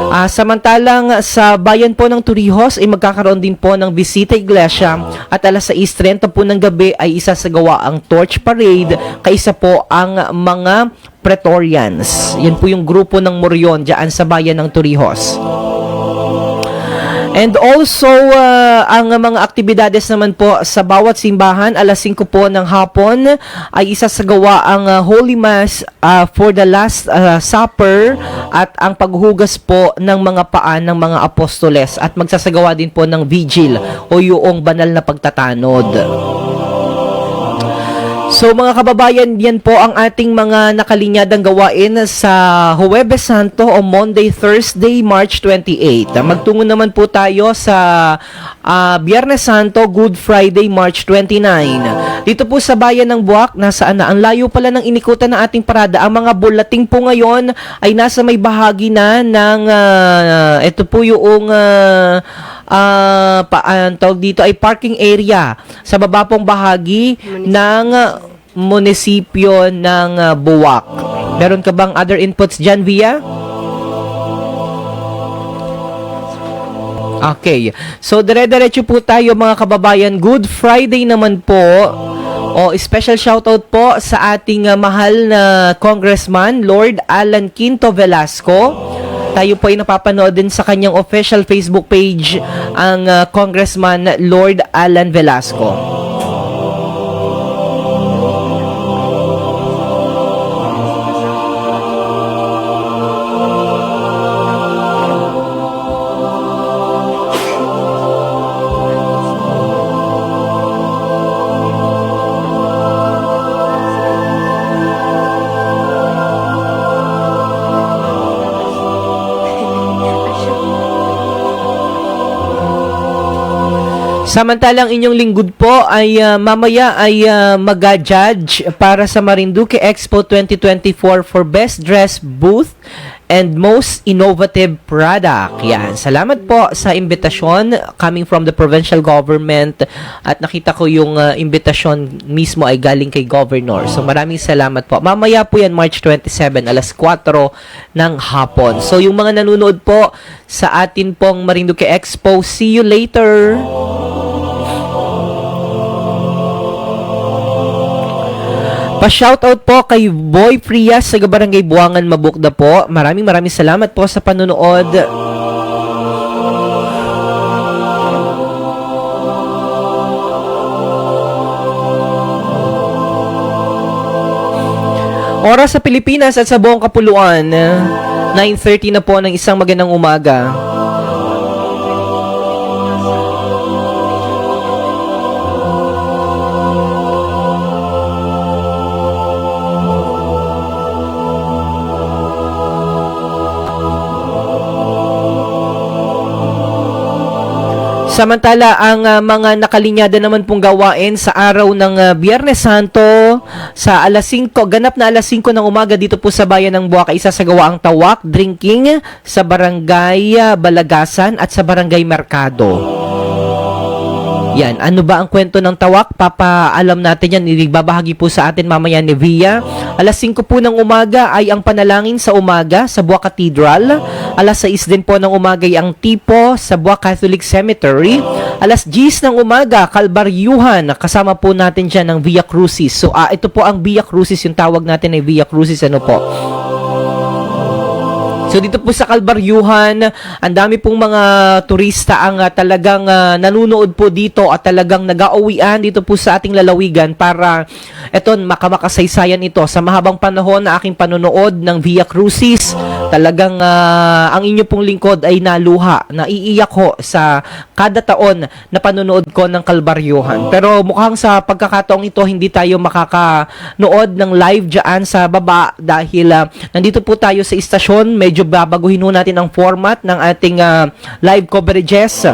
D: Samantalang sa bayan po ng Torrijos ay magkakaroon din po ng bisita iglesia at alas 6:30 po ng gabi ay isasagawa ang Torch Parade kaisa po ang mga Pretorians. Yan po yung grupo ng Moryon dyan sa bayan ng Torrijos. And also, ang mga aktibidades naman po sa bawat simbahan, alas 5 po ng hapon ay isasagawa ang Holy Mass for the Last Supper at ang paghugas po ng mga paa ng mga apostoles at magsasagawa din po ng vigil o yung banal na pagtatanod. So mga kababayan, yan po ang ating mga nakalinyadang gawain sa Huwebes Santo o Monday, Thursday, March 28. Magtungo naman po tayo sa Biyernes Santo, Good Friday, March 29. Dito po sa bayan ng Buwak, nasaan na? Ang layo pala ng inikutan ng ating parada. Ang mga bulating po ngayon ay nasa may bahagi na ng ito po yung tawag dito ay parking area sa baba pong bahagi ng munisipyo ng Buwak. Meron ka bang other inputs dyan, Via? Okay. So, dire-diretso po tayo mga kababayan. Good Friday naman po. Special shoutout po sa ating mahal na Congressman, Lord Alan Quinto Velasco. Tayo po ay napapanood din sa kanyang official Facebook page ang Congressman Lord Alan Velasco. Samantalang inyong linggod po ay mamaya ay mag-judge para sa Marinduque Expo 2024 for Best Dress Booth and Most Innovative Product. Yan. Salamat po sa imbitasyon coming from the provincial government at nakita ko yung imbitasyon mismo ay galing kay Governor. So maraming salamat po. Mamaya po yan March 27 alas 4 ng hapon. So yung mga nanonood po sa atin pong Marinduque Expo, see you later! Pa-shoutout po kay Boy Frias sa Barangay Buangan, Mabukda po. Maraming salamat po sa panonood. Oras sa Pilipinas at sa buong kapuluan, 9:30 na po ng isang magandang umaga. Samantala, ang mga nakalinyada naman pong gawain sa araw ng Biyernes Santo sa alas 5, ganap na alas 5 ng umaga dito po sa bayan ng Buwak, isasagawa ang tawak, drinking sa Barangay Balagasan at sa Barangay Mercado. Yan, ano ba ang kwento ng tawak? Papaalam natin yan, ibabahagi po sa atin mamaya ni Via. Alas 5 po ng umaga ay ang panalangin sa umaga sa Buwak Cathedral. Alas 6 din po ng umaga ay ang tipo sa Buwak Catholic Cemetery. Alas 10 ng umaga, Kalbaryuhan. Kasama po natin dyan ng Via Crucis. So, ito po ang Via Crucis, yung tawag natin ay Via Crucis. Ano po? So dito po sa Kalbaryuhan, ang dami pong mga turista ang talagang nanunood po dito at talagang nag-auwian dito po sa ating lalawigan para makamakasaysayan ito sa mahabang panahon na aking panonood ng Via Crucis. Talagang ang inyo pong lingkod ay naluha, naiiyak ho sa kada taon na panonood ko ng Kalbaryuhan. Pero mukhang sa pagkakataong ito hindi tayo makakanood ng live dyan sa baba dahil nandito po tayo sa istasyon. Medyo babaguhin ho natin ang format ng ating live coverages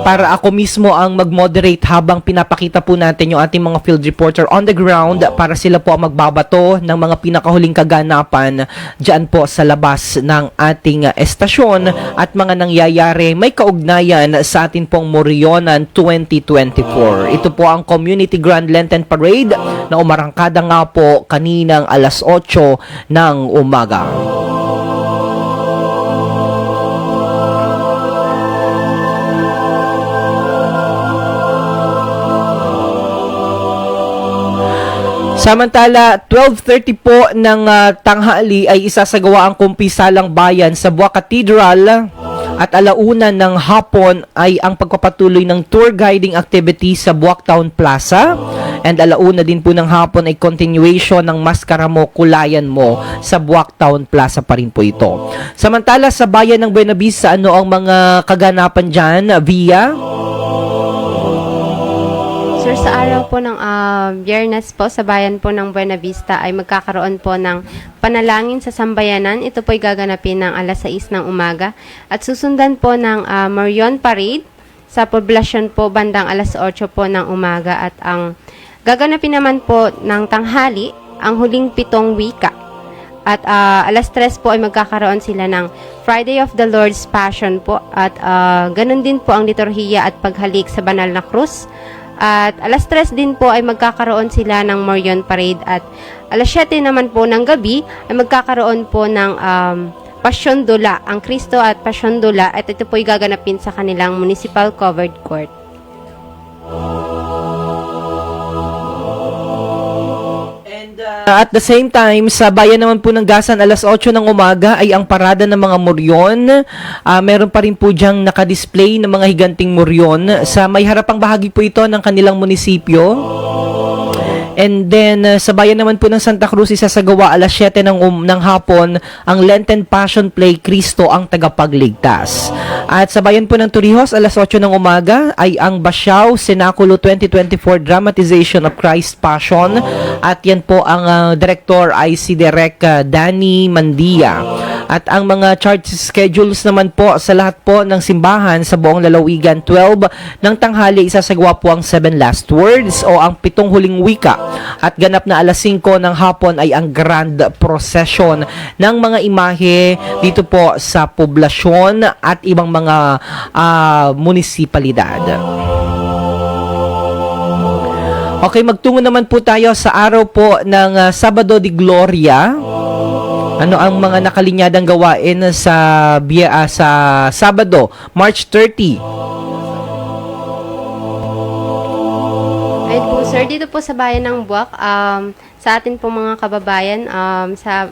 D: para ako mismo ang mag-moderate habang pinapakita po natin yung ating mga field reporter on the ground para sila po ang magbabato ng mga pinakahuling kaganapan dyan po sa labas ng ating estasyon at mga nangyayari may kaugnayan sa atin pong Morionan 2024. Ito po ang Community Grand Lenten Parade na umarangkada nga po kaninang alas 8 ng umaga. Samantala, 12:30 po ng tanghali ay isasagawa ang kumpisalang bayan sa Buwak Cathedral at alauna ng hapon ay ang pagpapatuloy ng tour guiding activity sa Buwak Town Plaza and alauna din po ng hapon ay continuation ng Maskara Mo, Kulayan Mo sa Buwak Town Plaza pa rin po ito. Samantala, sa bayan ng Buenavista, ano ang mga kaganapan dyan via?
E: Sir, sa araw po ng Biyernes po sa bayan po ng Buenavista ay magkakaroon po ng panalangin sa sambayanan. Ito po ay gaganapin ng alas 6 ng umaga at susundan po ng Marion Parade sa poblasyon po bandang alas 8 po ng umaga at ang gaganapin naman po ng tanghali ang huling 7 wika. At alas 3 po ay magkakaroon sila ng Friday of the Lord's Passion po at ganun din po ang liturhiya at paghalik sa banal na krus. At alas 3 din po ay magkakaroon sila ng Marion Parade at alas 7 naman po ng gabi ay magkakaroon po ng Passion Dula, ang Kristo at Passion Dula at ito po ay gaganapin sa kanilang municipal covered court.
D: At the same time, sa bayan naman po ng Gasan, alas 8 ng umaga ay ang parada ng mga moryon. Meron pa rin po diyang nakadisplay ng mga higanting moryon. Sa may harapang bahagi po ito ng kanilang munisipyo. And then, sa bayan naman po ng Santa Cruz, isasagawa alas 7 ng hapon ang Lenten Passion Play, Kristo ang Tagapagligtas. At sa bayan po ng Torrijos, alas 8 ng umaga ay ang Basiao Cenaculo 2024 Dramatization of Christ Passion. At yan po ang director ay si Direk Danny Mandia. At ang mga church schedules naman po sa lahat po ng simbahan sa buong lalawigan, 12 ng tanghali isasagawa po ang 7 last words o ang 7 huling wika. At ganap na alas 5 ng hapon ay ang grand procession ng mga imahe dito po sa poblasyon at ibang mga munisipalidad. Okay, magtungo naman po tayo sa araw po ng Sabado de Gloria. Ano ang mga nakalinyadang gawain sa Sabado, March 30?
E: Ayun po, Sir, dito po sa bayan ng Buwak, sa atin po mga kababayan, sa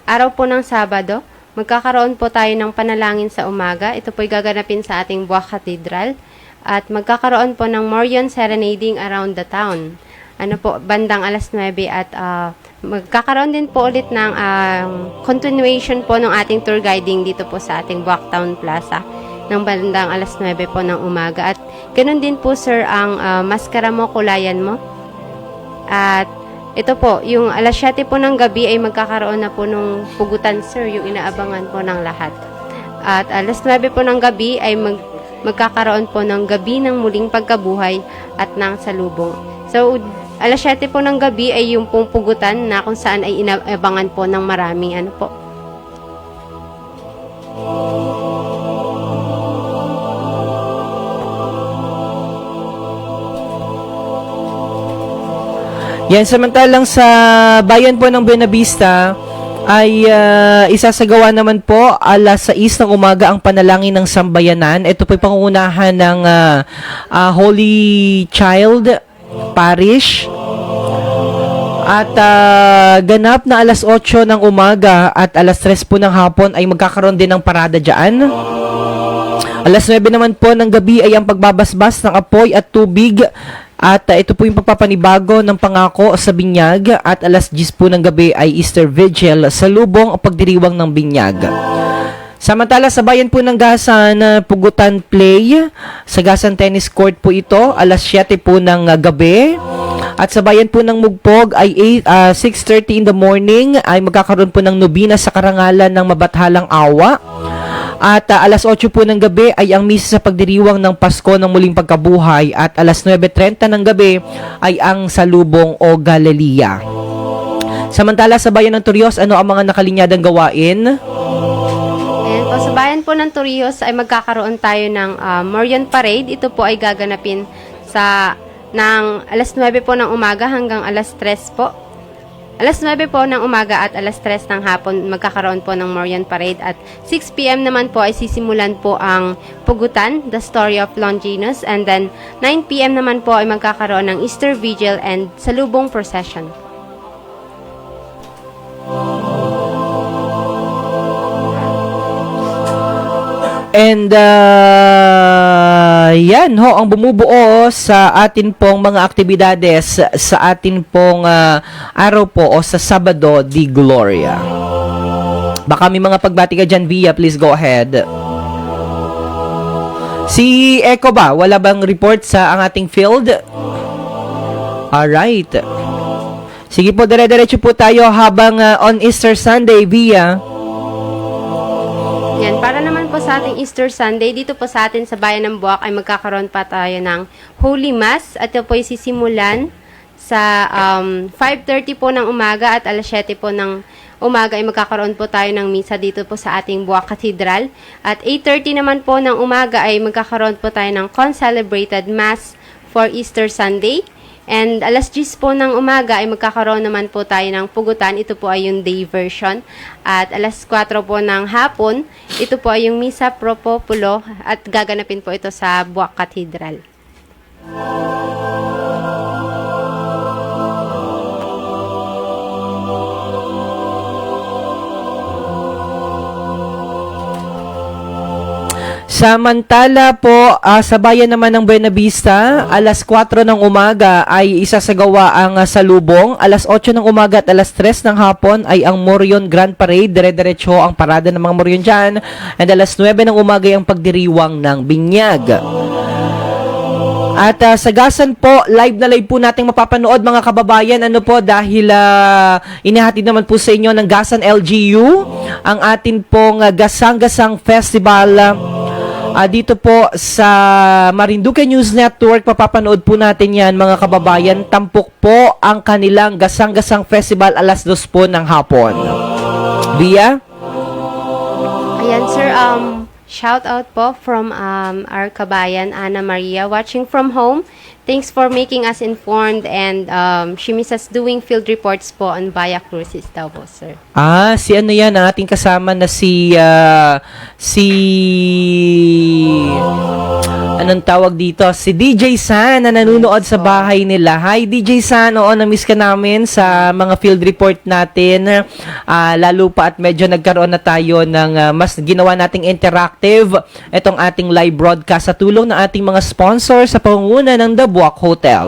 E: araw po ng Sabado, magkakaroon po tayo ng panalangin sa umaga. Ito po'y gaganapin sa ating Buwak Cathedral. At magkakaroon po ng Morion Serenading around the town. Ano po, bandang alas 9 at magkakaroon din po ulit ng continuation po ng ating tour guiding dito po sa ating Buwak Town Plaza ng bandang alas 9 po ng umaga. At ganun din po sir ang maskara mo, kulayan mo. At ito po, yung alas 7 po ng gabi ay magkakaroon na po ng pugutan sir, yung inaabangan po ng lahat. At alas 9 po ng gabi ay magkakaroon po ng gabi ng muling pagkabuhay at ng salubong. So, alas 7 po ng gabi ay yung pong pugutan na kung saan ay inaabangan po ng maraming ano po.
D: Yan, samantalang sa bayan po ng Buenavista ay isasagawa naman po alas 6 ng umaga ang panalangin ng sambayanan. Ito po yung pangungunahan ng Holy Child Parish. At ganap na alas 8 ng umaga at alas 3 po ng hapon ay magkakaroon din ng parada dyan. Alas 9 naman po ng gabi ay ang pagbabasbas ng apoy at tubig. At ito po yung pagpapanibago ng pangako sa binyag. At alas 10 po ng gabi ay Easter Vigil sa lubong o pagdiriwang ng binyag. Samantala sa bayan po ng Gasan, Pugutan Play. Sa Gasan Tennis Court po ito, alas 7 po ng gabi. At sa bayan po ng Mugpog ay 6:30 in the morning ay magkakaroon po ng nobina sa karangalan ng Mabathalang Awa. At alas 8 po ng gabi ay ang misa sa pagdiriwang ng Pasko ng Muling Pagkabuhay. At alas 9:30 ng gabi ay ang salubong o Galilea. Samantala sa bayan ng Torrijos, ano ang mga nakalinyadang gawain?
E: Ayan po, sa bayan po ng Torrijos ay magkakaroon tayo ng Morion Parade. Ito po ay gaganapin ng alas 9 po ng umaga hanggang alas 3 po. Alas 9 po ng umaga at alas 3 ng hapon magkakaroon po ng Morion Parade at 6 p.m. naman po ay sisimulan po ang Pugutan, The Story of Longinus, and then 9 p.m. naman po ay magkakaroon ng Easter Vigil and Salubong Procession.
D: And yan ho ang bumubuo sa atin pong mga aktibidades sa atin pong araw po o sa Sabado di Gloria. Baka may mga pagbati ka dyan, Via, please go ahead. Si Echo ba? Wala bang report sa ang ating field? Alright. Sige po, dire-diretso po tayo habang on Easter Sunday, Via.
E: Yan, para naman po sa ating Easter Sunday, dito po sa atin sa Bayan ng Buwak ay magkakaroon pa tayo ng Holy Mass. At ito po ay sisimulan sa 5:30 po ng umaga at alas 7 po ng umaga ay magkakaroon po tayo ng misa dito po sa ating Buwak Cathedral. At 8:30 naman po ng umaga ay magkakaroon po tayo ng concelebrated Mass for Easter Sunday. And alas 10 po ng umaga ay magkakaroon naman po tayo ng pugutan. Ito po ay yung day version. At alas 4 po ng hapon, ito po ay yung Misa Pro Populo at gaganapin po ito sa Buwak Cathedral.
D: Samantala po, sa bayan naman ng Buenavista, alas 4 ng umaga ay isasagawa ang salubong. Alas 8 ng umaga at alas 3 ng hapon ay ang Morion Grand Parade. Dire-diretso ang parada ng mga Morion dyan. And alas 9 ng umaga ay ang pagdiriwang ng binyag. At sa Gasan po, live na live po nating mapapanood mga kababayan. Ano po, dahil inihatid naman po sa inyo ng Gasan LGU ang atin pong Gasang-Gasang Festival. Dito po sa Marinduque News Network, mapapanood po natin yan mga kababayan. Tampok po ang kanilang Gasang-Gasang Festival alas 2 po ng hapon. Via?
E: Ayan sir, shout out po from our kabayan Ana Maria watching from home. Thanks for making us informed and she misses doing field reports po on Via Crucis daw po, sir.
D: Si ano yan, ang ating kasama na si anong tawag dito? Si DJ San na nanonood sa bahay nila. Hi DJ San, oo, na-miss ka namin sa mga field report natin. Lalo pa at medyo nagkaroon na tayo ng mas ginawa nating interactive itong ating live broadcast sa tulong ng ating mga sponsor sa pangunguna ng The Buwak Hotel.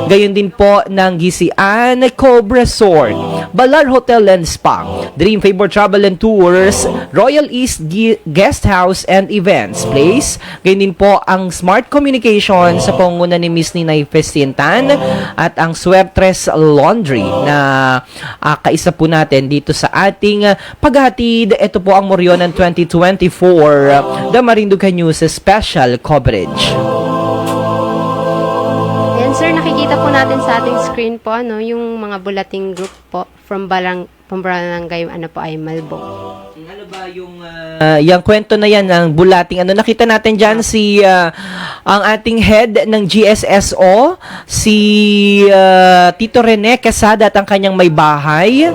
D: Gayon din po ng GCN Cobra Resort, Balar Hotel and Spa, Dream Favor Travel and Tours, Royal East Guest House and Events Place. Gayon din po ang Smart Communication sa pangunguna ni Miss Ninay Festintan at ang Suertres Laundry na kaisa po natin dito sa ating paghatid. Ito po ang Morionan 2024 The Marinduque News Special Coverage.
E: Yan sir, nakikita po natin sa ating screen po yung mga bulating group po from Barangay ay Malbo.
D: Ano ba yung yung kwento na yan ng bulating nakita natin diyan si ang ating head ng GSSO si Tito Rene Quesada at ang kanyang may bahay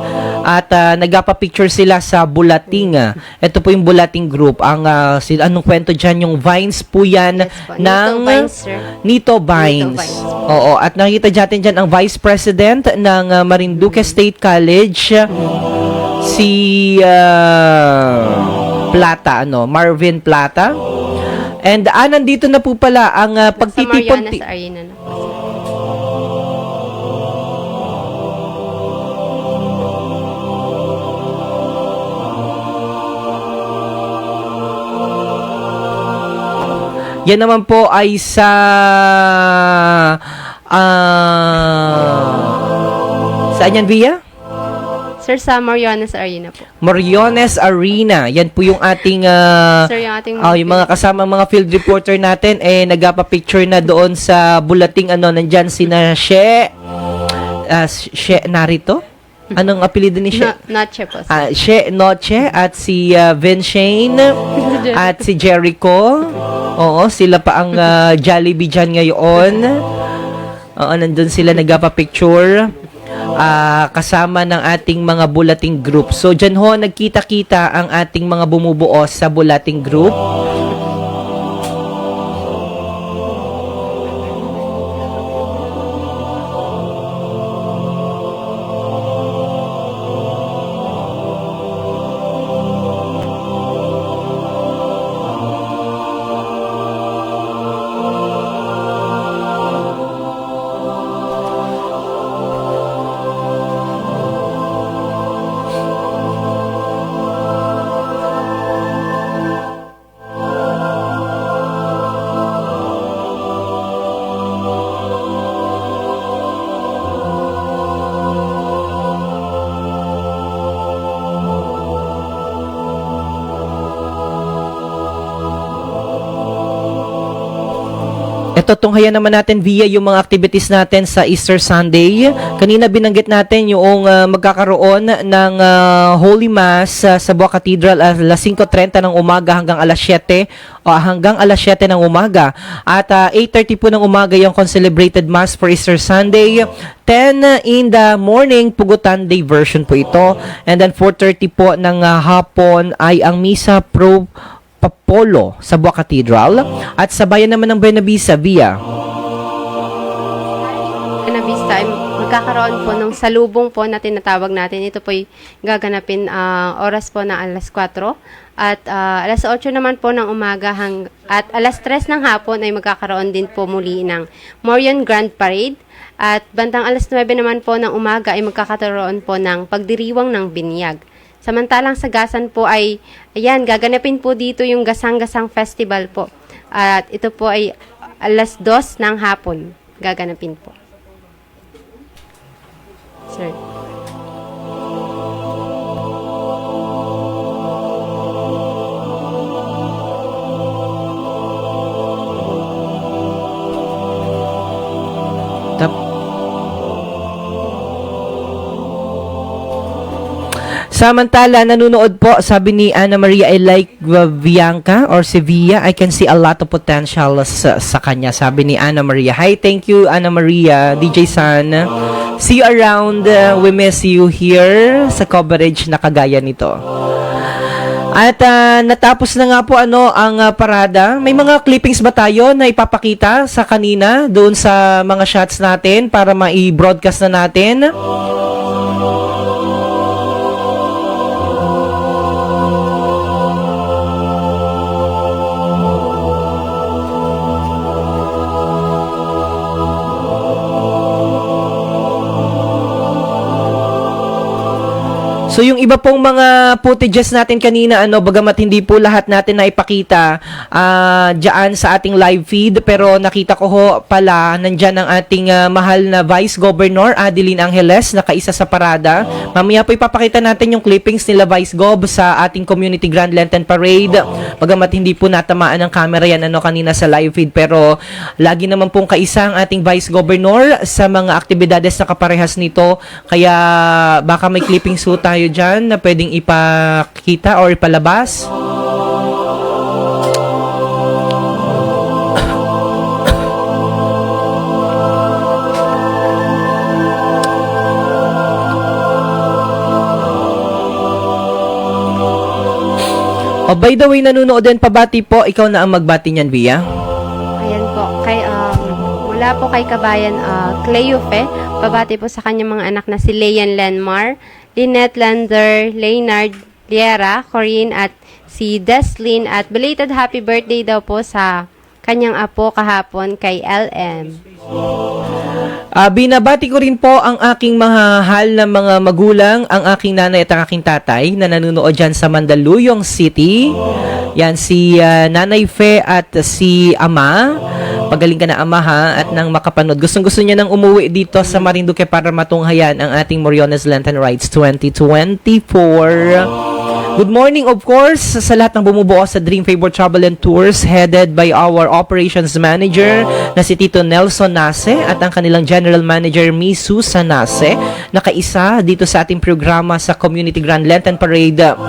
D: at nagpa-picture sila sa bulating. Ito po yung bulating group. Ang anong kwento diyan, yung Vines po yan ng
E: Nito Vines, sir.
D: Nito Vines. Oo, at nakita natin diyan ang Vice President ng Marinduque State College, si Plata, Marvin Plata. And nandito na po pala ang pagtitipon.
E: Sa Marianas Arena na po.
D: Yan naman po ay sa saan yan, Via?
E: Sir, sa Marianas Arena po.
D: Moriones Arena. Yan po yung ating
E: Sir, yung ating
D: yung mga kasama mga field reporter natin nagpa-picture na doon sa bulating nandyan sina She narito? Anong apelyido ni She?
E: Noche po.
D: She Noche at si Vinshane at si Jericho. Oo, sila pa ang Jollibee dyan ngayon. Oo, nandun sila nagpa-picture. Kasama ng ating mga bulating group. So, dyan ho, nagkita-kita ang ating mga bumubuo sa bulating group. Ito, tunghayan naman natin via yung mga activities natin sa Easter Sunday. Kanina binanggit natin yung magkakaroon ng Holy Mass sa Buwak Cathedral alas 5:30 ng umaga hanggang alas 7 ng umaga. At 8:30 po ng umaga yung concelebrated Mass for Easter Sunday. 10 in the morning, Pugutan Day version po ito. And then 4:30 po ng hapon ay ang Misa Pro Papolo sa Buwak Cathedral at sa bayan naman ng Buenavista Via.
E: Buenavista ay magkakaroon po ng salubong po na tinatawag natin. Ito po ay gaganapin oras po ng alas 4 at alas 8 naman po ng umaga at alas 3 ng hapon ay magkakaroon din po muli ng Morion Grand Parade at bandang alas 9 naman po ng umaga ay magkakaroon po ng pagdiriwang ng binyag. Samantalang sa Gasan po ay, gaganapin po dito yung Gasang-Gasang Festival po. At ito po ay alas 2 ng hapon gaganapin po. Sir.
D: Samantala, nanonood po, sabi ni Ana Maria, I like Bianca or Sevilla. I can see a lot of potential sa kanya, sabi ni Ana Maria. Hi, thank you, Ana Maria, DJ San. See you around. We miss you here sa coverage na kagaya nito. At natapos na nga po ang parada. May mga clippings ba tayo na ipapakita sa kanina doon sa mga shots natin para mai-broadcast na natin? So yung iba pong mga footages natin kanina, bagamat hindi po lahat natin na ipakita diyan sa ating live feed, pero nakita ko ho pala nandyan ang ating mahal na Vice Governor Adeline Angeles na kaisa sa parada. Mamaya po ipapakita natin yung clippings nila Vice Gov sa ating Community Grand Lantern Parade. Bagamat hindi po natamaan ng camera yan kanina sa live feed, pero lagi naman pong kaisa ang ating Vice Governor sa mga aktibidades na kaparehas nito. Kaya baka may clippings ho tayo dyan na pwedeng ipakita or ipalabas. Oh, by the way, nanonood din pabati po. Ikaw na ang magbati niyan, Via.
E: Ayan po, mula po kay Kabayan Cleofe, pabati po sa kanyang mga anak na si Leyan Lenmar, Lynette Lander, Leonard Liera, Corinne at si Deslyn, at belated happy birthday daw po sa kanyang apo kahapon kay LM.
D: Binabati ko rin po ang aking mahal na mga magulang, ang aking nanay at ang aking tatay na nanonood dyan sa Mandaluyong City. Yan si Nanay Fe at si Ama. Pagaling ka na, Ama, ha, at nang makapanood. Gustong-gusto niya nang umuwi dito sa Marinduque para matunghayan ang ating Moriones Lantern Rides 2024. Good morning, of course, sa lahat ng bumubuo sa Dream Favor Travel and Tours headed by our Operations Manager na si Tito Nelson Nase at ang kanilang General Manager, Miss Susan Nase, na kaisa dito sa ating programa sa Community Grand Lantern Parade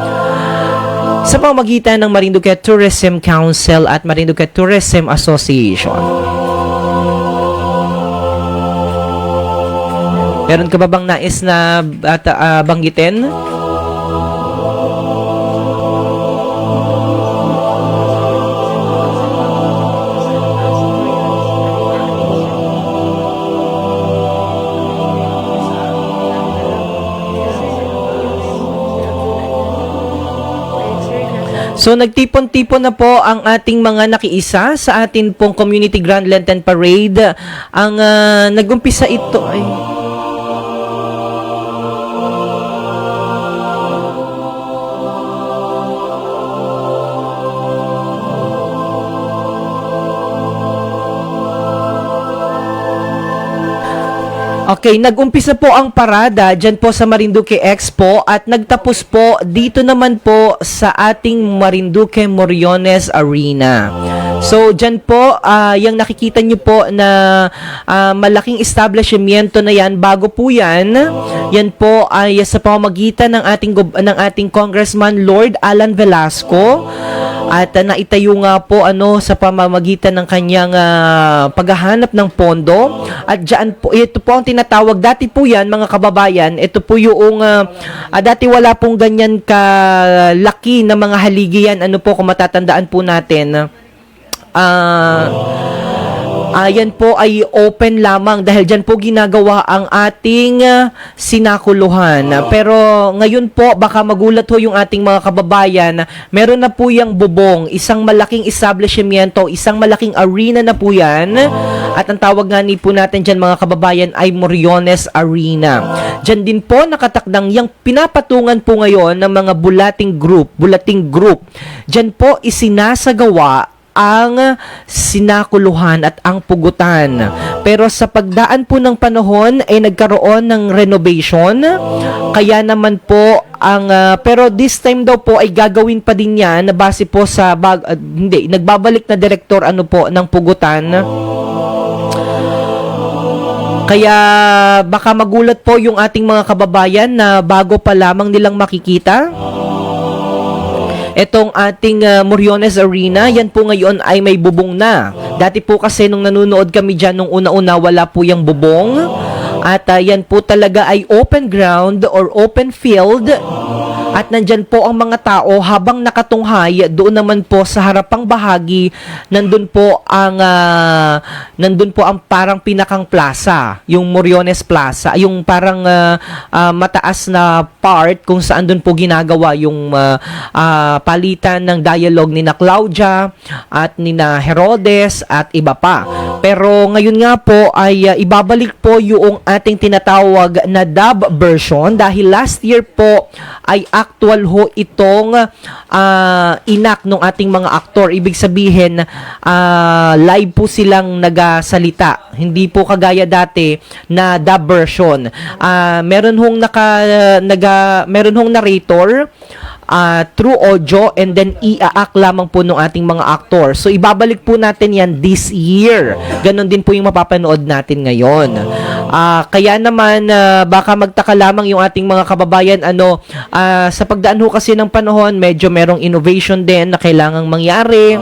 D: sa pamamagitan ng Marinduque Tourism Council at Marinduque Tourism Association. Meron ka ba bang nais na banggitin? So nagtipon-tipon na po ang ating mga nakiisa sa atin pong Community Grand Lantern Parade. Ang nagumpisa ito ay okay, nag-umpisa po ang parada dyan po sa Marinduque Expo at nagtapos po dito naman po sa ating Marinduque Moriones Arena. So, dyan po, yung nakikita nyo po na malaking establishmento na yan, bago po yan po ay sa pamamagitan ng ating Congressman Lord Alan Velasco. At naitayo nga po sa pamamagitan ng kanyang paghahanap ng pondo. At diyan po, ito po ang tinatawag, dati po yan mga kababayan, ito po yung dati wala pong ganyan kalaki na mga haligian, kung matatandaan po natin. Yan po ay open lamang dahil dyan po ginagawa ang ating sinakuluhan. Pero ngayon po, baka magulat ho yung ating mga kababayan, meron na po yung bubong, isang malaking establishmento, isang malaking arena na po yan. At ang tawag nga ni po natin dyan mga kababayan ay Moriones Arena. Dyan din po nakatakdang yung pinapatungan po ngayon ng mga bulating group. Dyan po isinasagawa ang sinakuluhan at ang pugutan. Pero sa pagdaan po ng panahon ay nagkaroon ng renovation. Kaya naman po pero this time daw po ay gagawin pa din yan na base po sa nagbabalik na direktor ng pugutan. Kaya baka magulat po yung ating mga kababayan na bago pa lamang nilang makikita etong ating Moriones Arena. Yan po ngayon ay may bubong na. Dati po kasi nung nanonood kami dyan nung una-una, wala po yung bubong. At yan po talaga ay open ground or open field At nandyan po ang mga tao habang nakatunghay, doon naman po sa harapang bahagi, nandun po ang parang pinakang plaza, yung Moriones Plaza, yung parang mataas na part kung saan doon po ginagawa yung palitan ng dialogue ni na Claudia at ni na Herodes at iba pa. Pero ngayon nga po ay ibabalik po yung ating tinatawag na dub version dahil last year po ay actual ho itong inak ng ating mga aktor. Ibig sabihin, live po silang nagasalita. Hindi po kagaya dati na dub version. Meron hong meron hong narrator, through audio, and then iaak lamang po ng ating mga aktor. So ibabalik po natin yan this year. Ganon din po yung mapapanood natin ngayon. Kaya naman baka magtaka lamang yung ating mga kababayan sa pagdaan ho kasi ng panahon, medyo merong innovation din na kailangang mangyari.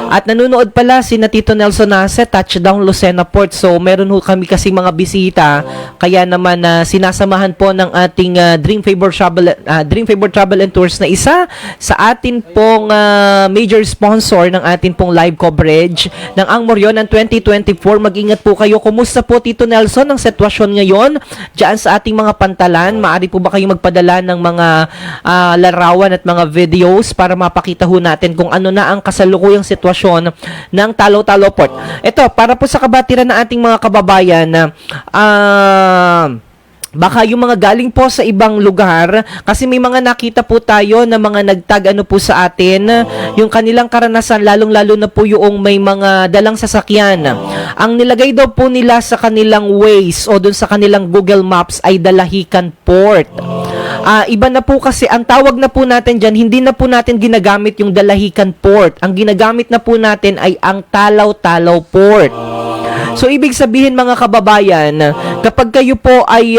D: At nanonood pala si Tito Nelson Nase, Touchdown Lucena Port. So, meron ho kami kasi mga bisita. Kaya naman sinasamahan po ng ating Dream Favor Travel and Tours na isa sa atin pong major sponsor ng atin pong live coverage ng Ang Moryon ng 2024. Mag-ingat po kayo. Kumusta po, Tito Nelson, ang sitwasyon ngayon dyan sa ating mga pantalan? Maaari po ba kayong magpadala ng mga larawan at mga videos para mapakita ho natin kung ano na ang kasalukuyang sitwasyon ng Talo-Talo Port. Ito, para po sa kabatiran ng ating mga kababayan baka yung mga galing po sa ibang lugar, kasi may mga nakita po tayo na mga nagtag po sa atin, yung kanilang karanasan, lalong-lalo na po yung may mga dalang sasakyan. Ang nilagay daw po nila sa kanilang Waze o dun sa kanilang Google Maps ay Dalahican Port. Iba na po kasi, ang tawag na po natin dyan, hindi na po natin ginagamit yung Dalahican Port. Ang ginagamit na po natin ay ang Talaw-Talaw Port. So, ibig sabihin mga kababayan, kapag kayo po ay,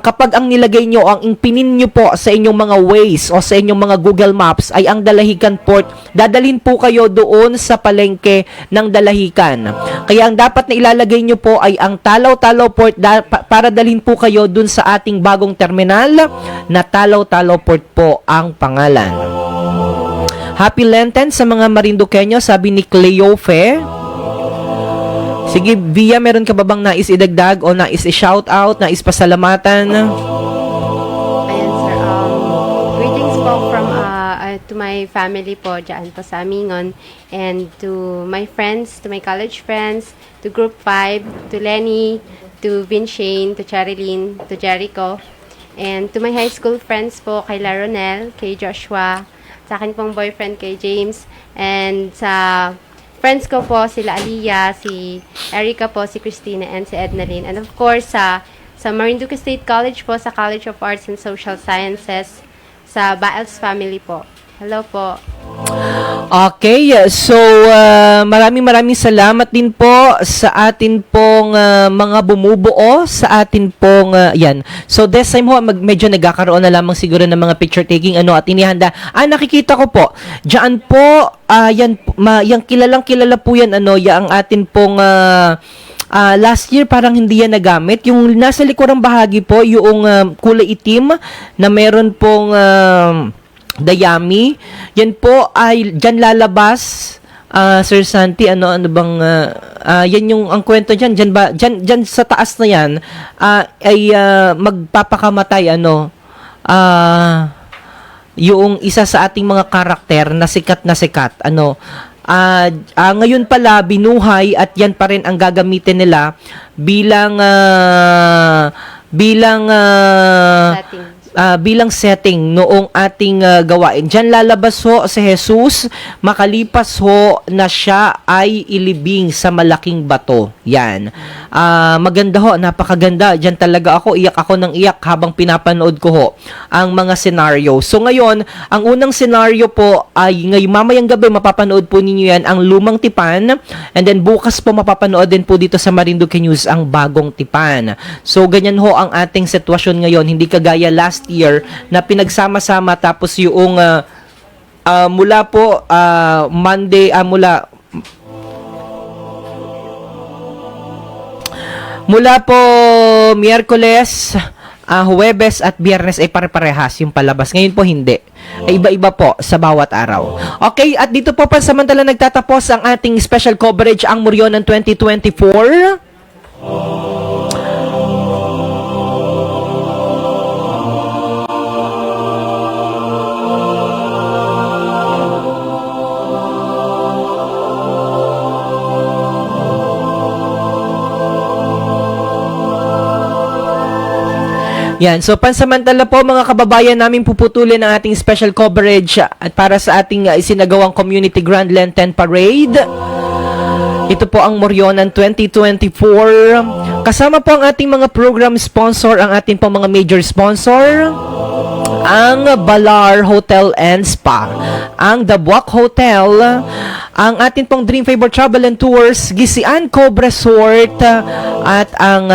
D: kapag ang nilagay nyo, ang pinin nyo po sa inyong mga Waze o sa inyong mga Google Maps ay ang Dalahican Port, dadalhin po kayo doon sa palengke ng Dalahican. Kaya ang dapat na ilalagay nyo po ay ang Talaw-Talaw Port para dalhin po kayo doon sa ating bagong terminal na Talaw-Talaw Port po ang pangalan. Happy Lenten sa mga Marinduqueño, sabi ni Cleofe. Sige, Via, meron ka ba bang nais idagdag o nais i-shoutout, nais pasalamatan?
E: Ayan, sir. Greetings po from to my family po dyan po sa Amingon, and to my friends, to my college friends, to Group 5, to Lenny, to Vinshane, to Charilyn, to Jericho, and to my high school friends po, kay Laronel, kay Joshua, sa akin pong boyfriend kay James, and sa friends ko po, sila Aliyah, si Erica po, si Christina, and si Ednaline. And of course, sa Marinduque State College po, sa College of Arts and Social Sciences, sa Baels family po. Hello po.
D: Okay, so maraming salamat din po sa atin pong mga bumubuo sa atin pong yan. So this time ho, medyo nagkakaroon na lamang siguro ng mga picture taking at inihanda. Nakikita ko po. Diyan po yan kilala po yan yung atin pong last year parang hindi yan nagamit. Yung nasa likurang bahagi po, yung kulay itim na meron pong dayami, yan po ay dyan lalabas, Sir Santi, ano bang yan yung ang kwento dyan, dyan sa taas na yan ay magpapakamatay yung isa sa ating mga karakter na sikat ngayon pala binuhay at yan pa rin ang gagamitin nila bilang setting noong ating gawain. Diyan lalabas ho si Jesus makalipas ho na siya ay ilibing sa malaking bato. Yan. Maganda ho, napakaganda. Diyan talaga iyak ako ng iyak habang pinapanood ko ho ang mga scenario. So ngayon, ang unang scenario po ay ngayong mamayang gabi mapapanood po ninyo yan ang Lumang Tipan, and then bukas po mapapanood din po dito sa Marinduque News ang Bagong Tipan. So ganyan ho ang ating sitwasyon ngayon, hindi kagaya last year na pinagsama-sama tapos yung mula po Monday mula po Miyerkules Huwebes at Biyernes ay pare-parehas yung palabas. Ngayon po hindi. Ay iba-iba po sa bawat araw. Okay, at dito po pansamantala nagtatapos ang ating special coverage ang Morionan 2024. Yan, so pansamantala po mga kababayan namin puputulin ang ating special coverage at para sa ating isinagawang Community Grand Lenten Parade. Ito po ang Morionan 2024. Kasama po ang ating mga program sponsor, ang ating po mga major sponsor, ang Balar Hotel and Spa, ang The Buwak Hotel, ang ating pong Dream Favor Travel and Tours, Gisian Cove Resort, at ang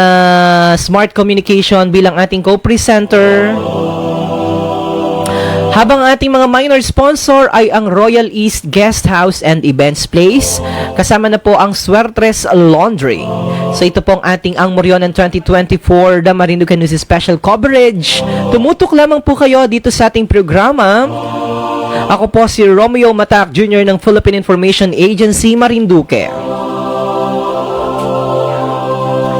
D: Smart Communication bilang ating co-presenter. Habang ating mga minor sponsor ay ang Royal East Guest House and Events Place, kasama na po ang Suertres Laundry. So ito pong ating ang Morionan 2024 The Marinduque News Special Coverage. Tumutok lamang po kayo dito sa ating programa. Ako po si Romeo Matac Jr. ng Philippine Information Agency Marinduque.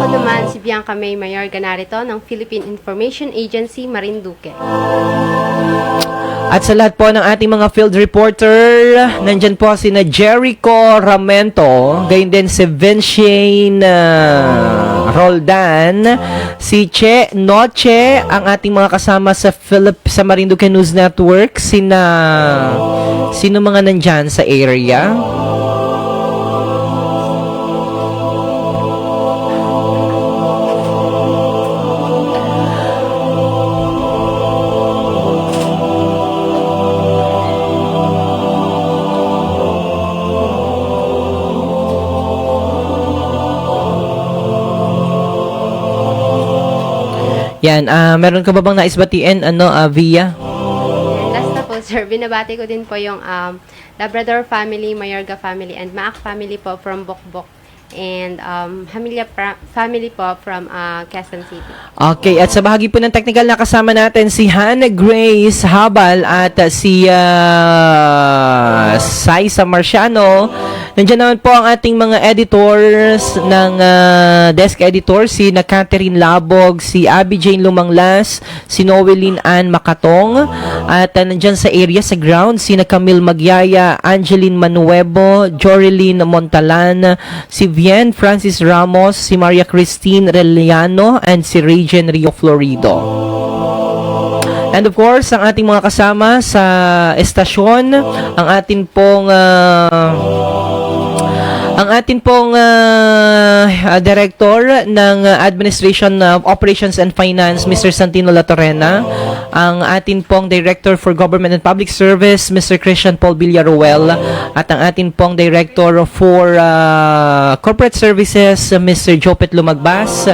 E: Ako naman si Bianca May Mayor Ganarito ng Philippine Information Agency Marinduque.
D: At sa lahat po ng ating mga field reporter, nandyan po si na Jericho Ramento, gayon din si Vinciane Roldan, si Che Noche, ang ating mga kasama sa Marinduque News Network, sino mga nandyan sa area? Yan, meron ka ba bang naisbatiin, Via?
E: And last na po, sir, binabati ko din po yung Labrador family, Mayorga family, and Maak family po from Bokbok. And Hamilia family po from Quezon City.
D: Okay, at sa bahagi po ng technical na kasama natin si Hannah Grace Habal at si Saisa Marciano. Nandiyan naman po ang ating mga editors ng desk editor, si na Catherine Labog, si Abby Jane Lumanglas, si Noeline Ann Makatong, at nandiyan sa area sa ground si na Camille Magyaya, Angeline Manuebo, Joreline Montalan, si Vien Francis Ramos, si Maria Christine Reliano, and si Regen Rio Florido. And of course, ang ating mga kasama sa estasyon, ang ating pong Director ng Administration of Operations and Finance, Mr. Santino Latorena, ang ating pong Director for Government and Public Service, Mr. Christian Paul Villaruel, at ang ating pong Director for Corporate Services, Mr. Jopet Lumagbas,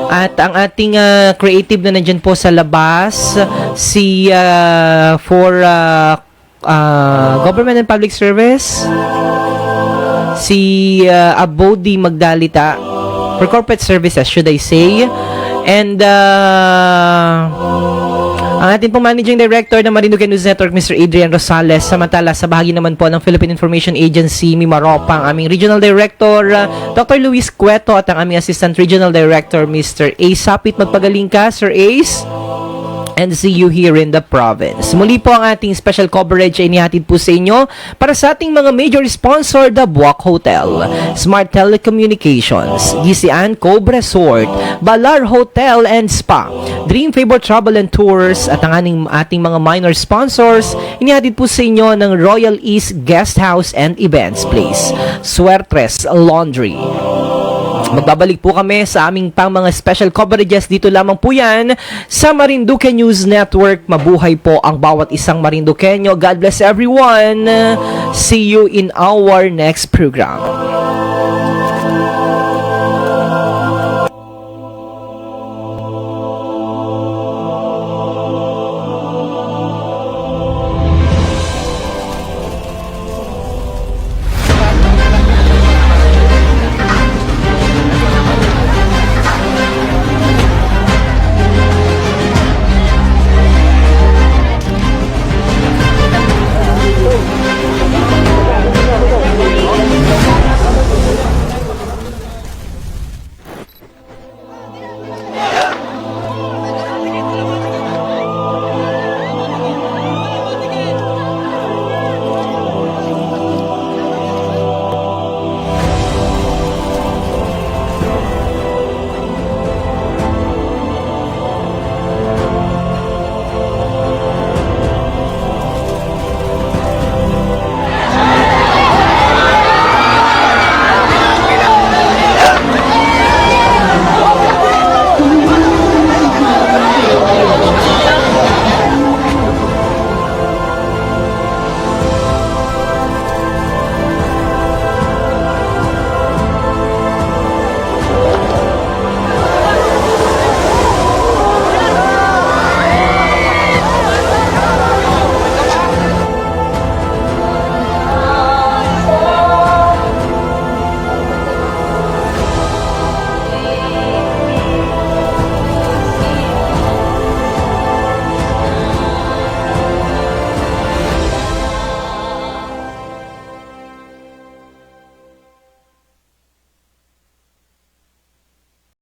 D: at ang ating creative na nandyan po sa labas, si for Government and Public Service, si Abodi Magdalita, for corporate services, should I say. And ang ating pong Managing Director ng Marinduque News Network, Mr. Adrian Rosales. Samantala, sa bahagi naman po ng Philippine Information Agency, Mimaropa, ang aming Regional Director, Dr. Luis Cueto, at ang aming Assistant Regional Director, Mr. Ace Sapit. Magpagaling ka, Sir Ace. And see you here in the province. Muli po ang ating special coverage ay inihatid po sa inyo para sa ating mga major sponsor, The Buwak Hotel, Smart Telecommunications, Gisian Cove Resort, Balar Hotel and Spa, Dream Favor Travel and Tours, at ang ating mga minor sponsors, inihatid po sa inyo ng Royal East Guest House and Events Place, Suertres Laundry. Magbabalik po kami sa aming pang mga special coverages. Dito lamang po yan sa Marinduque News Network. Mabuhay po ang bawat isang Marinduqueño. God bless everyone. See you in our next program.